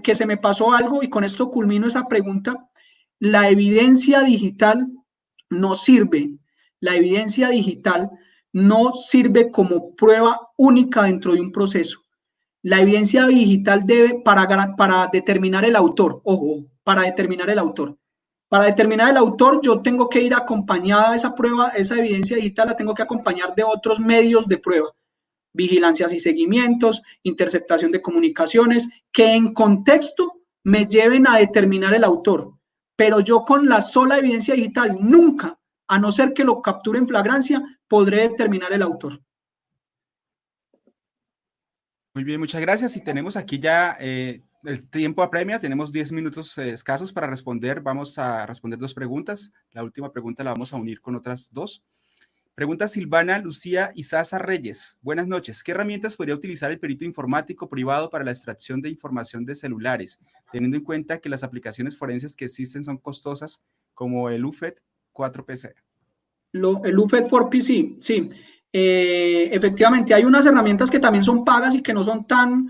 que se me pasó algo, y con esto culmino esa pregunta, la evidencia digital no sirve. La evidencia digital no sirve como prueba única dentro de un proceso. La evidencia digital debe, para determinar el autor, ojo, para determinar el autor. Para determinar el autor, yo tengo que ir acompañada a esa prueba, esa evidencia digital la tengo que acompañar de otros medios de prueba. Vigilancias y seguimientos, interceptación de comunicaciones, que en contexto me lleven a determinar el autor. Pero yo con la sola evidencia digital nunca, a no ser que lo capture en flagrancia, podré determinar el autor. Muy bien, muchas gracias. Y tenemos aquí ya el tiempo apremia, tenemos 10 minutos escasos para responder. Vamos a responder 2 preguntas. La última pregunta la vamos a unir con otras 2. Pregunta Silvana Lucía Izaza Reyes. Buenas noches. ¿Qué herramientas podría utilizar el perito informático privado para la extracción de información de celulares, teniendo en cuenta que las aplicaciones forenses que existen son costosas, como el UFED 4PC? El UFED 4PC, sí. Efectivamente, hay unas herramientas que también son pagas y que no son tan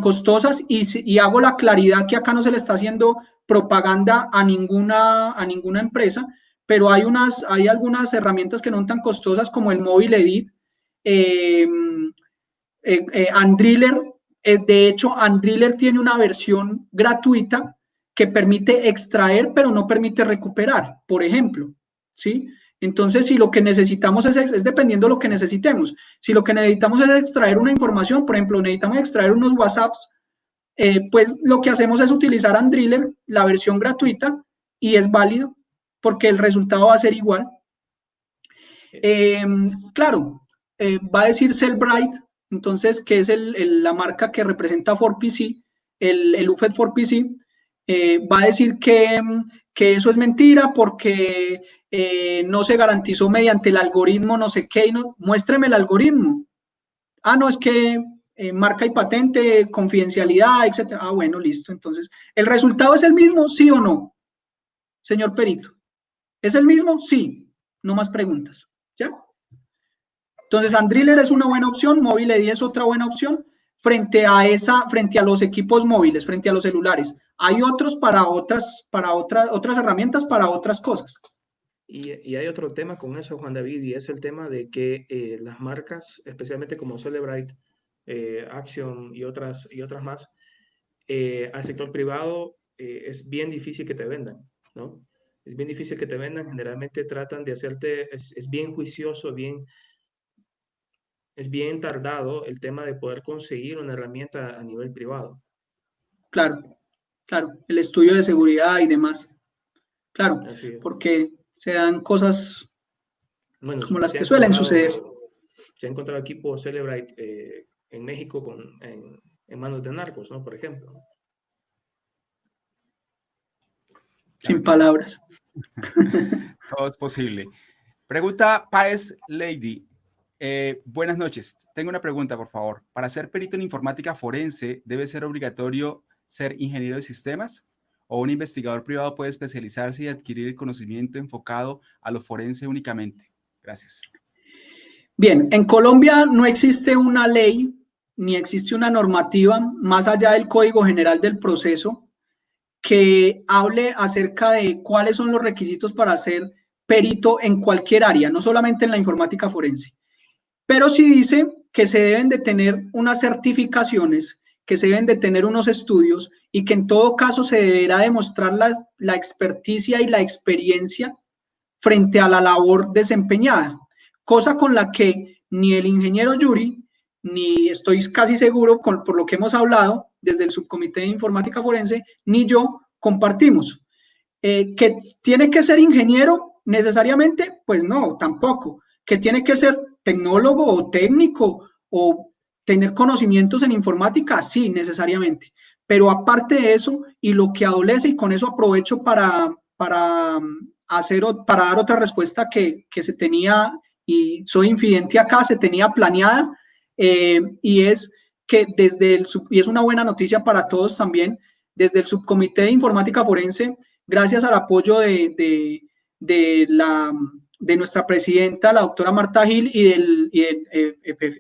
costosas, y hago la claridad que acá no se le está haciendo propaganda a ninguna empresa, pero hay algunas herramientas que no son tan costosas, como el Mobile Edit, Andriller. De hecho, Andriller tiene una versión gratuita que permite extraer, pero no permite recuperar, por ejemplo, ¿sí? Entonces, si lo que necesitamos es dependiendo de lo que necesitemos. Si lo que necesitamos es extraer una información, por ejemplo, necesitamos extraer unos WhatsApps, pues lo que hacemos es utilizar Andriller, la versión gratuita, y es válido, porque el resultado va a ser igual. Claro, va a decir Cellbrite, entonces, que es la marca que representa 4PC, el UFED 4PC, va a decir que eso es mentira porque no se garantizó mediante el algoritmo no sé qué, y no, muéstreme el algoritmo. No, es que marca y patente, confidencialidad, etcétera. Bueno, listo. Entonces, ¿el resultado es el mismo, sí o no, señor perito? ¿Es el mismo? Sí. No más preguntas. ¿Ya? Entonces, Andriller es una buena opción, Mobile Edit es otra buena opción frente a los equipos móviles, frente a los celulares. Hay otros para otras herramientas, para otras cosas. Y hay otro tema con eso, Juan David, y es el tema de que las marcas, especialmente como Cellbrite, Action y otras más, al sector privado es bien difícil que te vendan, ¿no? Es bien difícil que te vendan, generalmente tratan de hacerte, es bien juicioso, es bien tardado el tema de poder conseguir una herramienta a nivel privado. Claro, el estudio de seguridad y demás. Claro, porque se dan cosas como las que suelen suceder. Se ha encontrado equipo Cellbrite en México en manos de narcos, ¿no? Por ejemplo. Sin palabras. Todo es posible. Pregunta Paez Lady. Buenas noches. Tengo una pregunta, por favor. ¿Para ser perito en informática forense debe ser obligatorio ser ingeniero de sistemas? ¿O un investigador privado puede especializarse y adquirir el conocimiento enfocado a lo forense únicamente? Gracias. Bien, en Colombia no existe una ley ni existe una normativa más allá del Código General del Proceso que hable acerca de cuáles son los requisitos para ser perito en cualquier área, no solamente en la informática forense. Pero sí dice que se deben de tener unas certificaciones, que se deben de tener unos estudios y que en todo caso se deberá demostrar la experticia y la experiencia frente a la labor desempeñada, cosa con la que ni el ingeniero Yuri, ni estoy casi seguro por lo que hemos hablado desde el subcomité de informática forense, ni yo compartimos. ¿Que tiene que ser ingeniero necesariamente? Pues no, tampoco. ¿Que tiene que ser tecnólogo o técnico o tener conocimientos en informática, sí, necesariamente, pero aparte de eso, y lo que adolece, y con eso aprovecho para dar otra respuesta que se tenía, y soy infidente acá, se tenía planeada, y es que y es una buena noticia para todos también, desde el Subcomité de Informática Forense, gracias al apoyo de nuestra presidenta, la doctora Marta Gil,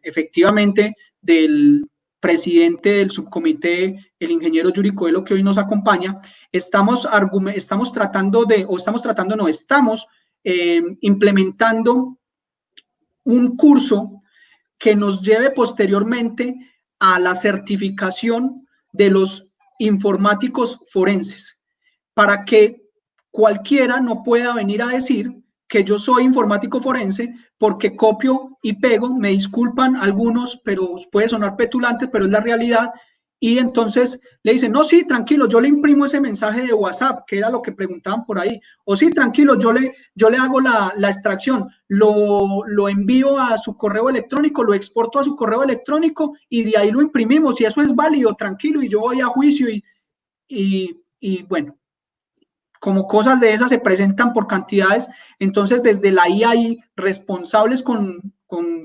efectivamente del presidente del subcomité, el ingeniero Yuri Coelho, que hoy nos acompaña, estamos implementando un curso que nos lleve posteriormente a la certificación de los informáticos forenses, para que cualquiera no pueda venir a decir que yo soy informático forense porque copio y pego, me disculpan algunos, pero puede sonar petulante, pero es la realidad, y entonces le dicen, no, sí, tranquilo, yo le imprimo ese mensaje de WhatsApp, que era lo que preguntaban por ahí, o sí, tranquilo, yo le hago la extracción, lo envío a su correo electrónico, lo exporto a su correo electrónico, y de ahí lo imprimimos, y eso es válido, tranquilo, y yo voy a juicio, y bueno, como cosas de esas se presentan por cantidades. Entonces, desde la IAI, responsables con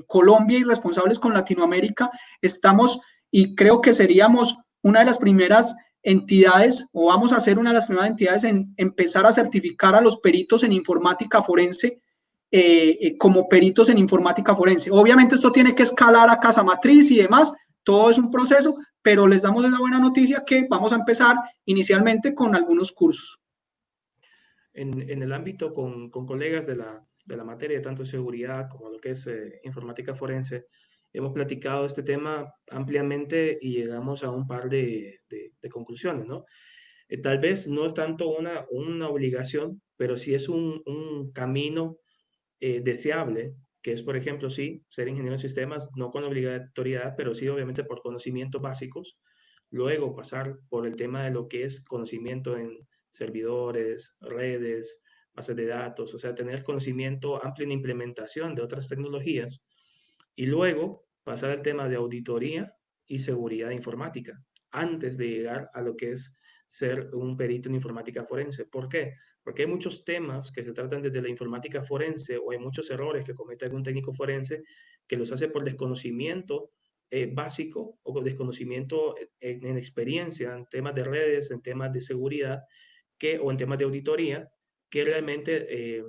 Colombia y responsables con Latinoamérica, estamos, y creo que seríamos una de las primeras entidades, o vamos a ser una de las primeras entidades en empezar a certificar a los peritos en informática forense como peritos en informática forense. Obviamente esto tiene que escalar a casa matriz y demás, todo es un proceso, pero les damos la buena noticia que vamos a empezar inicialmente con algunos cursos. En el ámbito con colegas de la materia, tanto seguridad como lo que es informática forense, hemos platicado este tema ampliamente y llegamos a un par de conclusiones, ¿no? Tal vez no es tanto una obligación, pero sí es un camino deseable, que es, por ejemplo, sí, ser ingeniero de sistemas, no con obligatoriedad, pero sí, obviamente, por conocimientos básicos. Luego pasar por el tema de lo que es conocimiento en servidores, redes, bases de datos, o sea, tener conocimiento amplio en implementación de otras tecnologías. Y luego pasar al tema de auditoría y seguridad informática, antes de llegar a lo que es ser un perito en informática forense. ¿Por qué? Porque hay muchos temas que se tratan desde la informática forense, o hay muchos errores que comete algún técnico forense que los hace por desconocimiento básico o por desconocimiento en experiencia en temas de redes, en temas de seguridad o en temas de auditoría, que realmente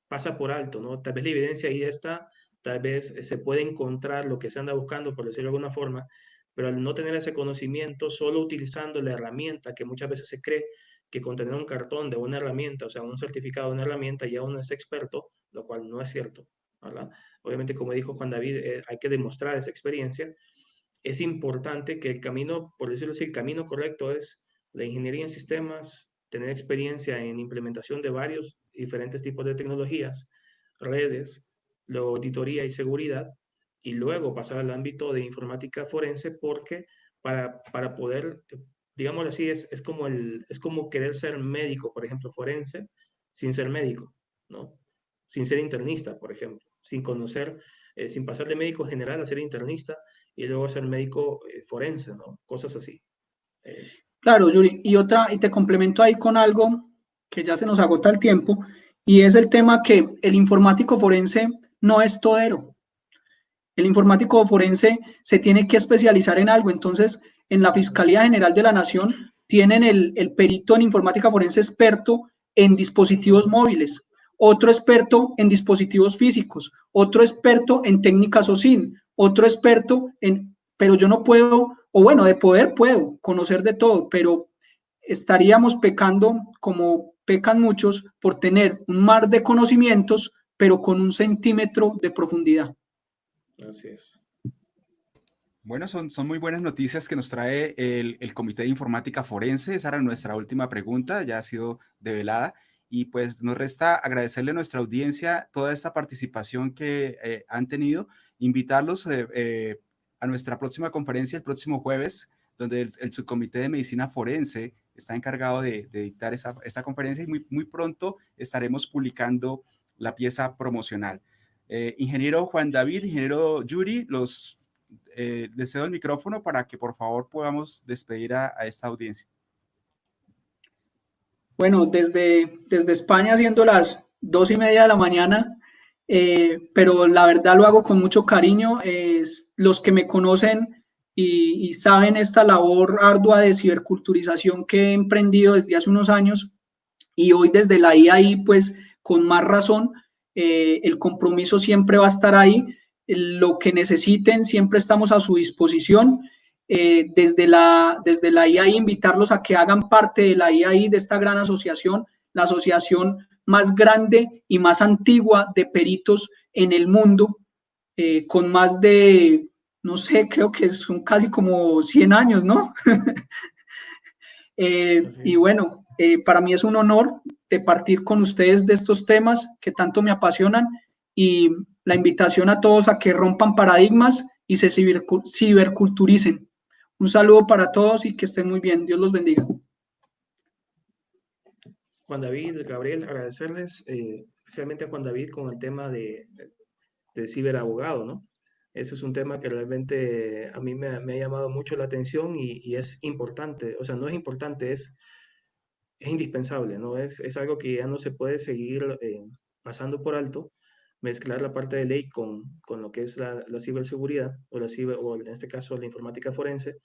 pasa por alto, ¿no? Tal vez la evidencia ahí está, tal vez se puede encontrar lo que se anda buscando, por decirlo de alguna forma, pero al no tener ese conocimiento, solo utilizando la herramienta, que muchas veces se cree que con tener un cartón de una herramienta, o sea, un certificado de una herramienta, ya uno es experto, lo cual no es cierto, ¿verdad? Obviamente, como dijo Juan David, hay que demostrar esa experiencia. Es importante que el camino, por decirlo así, el camino correcto es la ingeniería en sistemas, tener experiencia en implementación de varios diferentes tipos de tecnologías, redes, luego auditoría y seguridad, y luego pasar al ámbito de informática forense, porque para poder, digámoslo así, es como querer ser médico, por ejemplo, forense, sin ser médico, ¿no? Sin ser internista, por ejemplo, sin conocer, sin pasar de médico general a ser internista y luego ser médico forense, ¿no? Cosas así. Claro, Yuri, y te complemento ahí con algo que ya se nos agota el tiempo, y es el tema que el informático forense no es todero. El informático forense se tiene que especializar en algo. Entonces, en la Fiscalía General de la Nación tienen el perito en informática forense experto en dispositivos móviles, otro experto en dispositivos físicos, otro experto en técnicas OSINT, otro experto en... Pero yo no puedo, o bueno, de poder puedo conocer de todo, pero estaríamos pecando, como pecan muchos, por tener un mar de conocimientos, pero con 1 centímetro de profundidad. Así es. Bueno, son muy buenas noticias que nos trae el Comité de Informática Forense. Esa era nuestra última pregunta, ya ha sido develada. Y pues nos resta agradecerle a nuestra audiencia toda esta participación que han tenido, invitarlos a nuestra próxima conferencia el próximo jueves, donde el Subcomité de Medicina Forense está encargado de dictar esta conferencia, y muy pronto estaremos publicando la pieza promocional. Ingeniero Juan David, ingeniero Yuri, los les cedo el micrófono para que por favor podamos despedir a esta audiencia. Bueno, desde España, siendo las 2:30 de la mañana, pero la verdad lo hago con mucho cariño. Los que me conocen y saben esta labor ardua de ciberculturización que he emprendido desde hace unos años, y hoy desde la IAI, pues con más razón, el compromiso siempre va a estar ahí. Lo que necesiten, siempre estamos a su disposición. Desde la IAI, invitarlos a que hagan parte de la IAI, de esta gran asociación, la asociación más grande y más antigua de peritos en el mundo, con más de, no sé, creo que son casi como 100 años, ¿no? Y bueno, para mí es un honor de partir con ustedes de estos temas que tanto me apasionan, y la invitación a todos a que rompan paradigmas y se ciberculturicen. Un saludo para todos y que estén muy bien. Dios los bendiga. Juan David, Gabriel, agradecerles, especialmente a Juan David con el tema de ciberabogado, ¿no? Ese es un tema que realmente a mí me ha llamado mucho la atención y es importante, o sea, no es importante, es indispensable, ¿no? Es algo que ya no se puede seguir pasando por alto, mezclar la parte de ley con lo que es la ciberseguridad o en este caso la informática forense.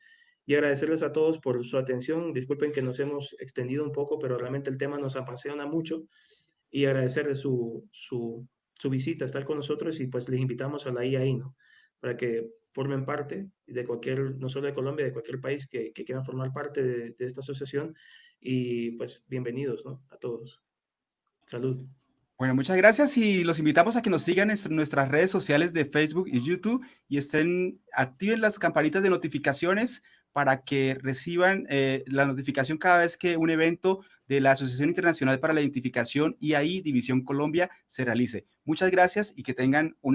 Y agradecerles a todos por su atención. Disculpen que nos hemos extendido un poco, pero realmente el tema nos apasiona mucho, y agradecerles su visita, estar con nosotros, y pues les invitamos a la IAI, ¿no? Para que formen parte de cualquier, no solo de Colombia, de cualquier país que quieran formar parte de esta asociación, y pues bienvenidos, ¿no? A todos. Salud. Bueno, muchas gracias, y los invitamos a que nos sigan en nuestras redes sociales de Facebook y YouTube y activen las campanitas de notificaciones para que reciban la notificación cada vez que un evento de la Asociación Internacional para la Identificación IAI División Colombia se realice. Muchas gracias y que tengan una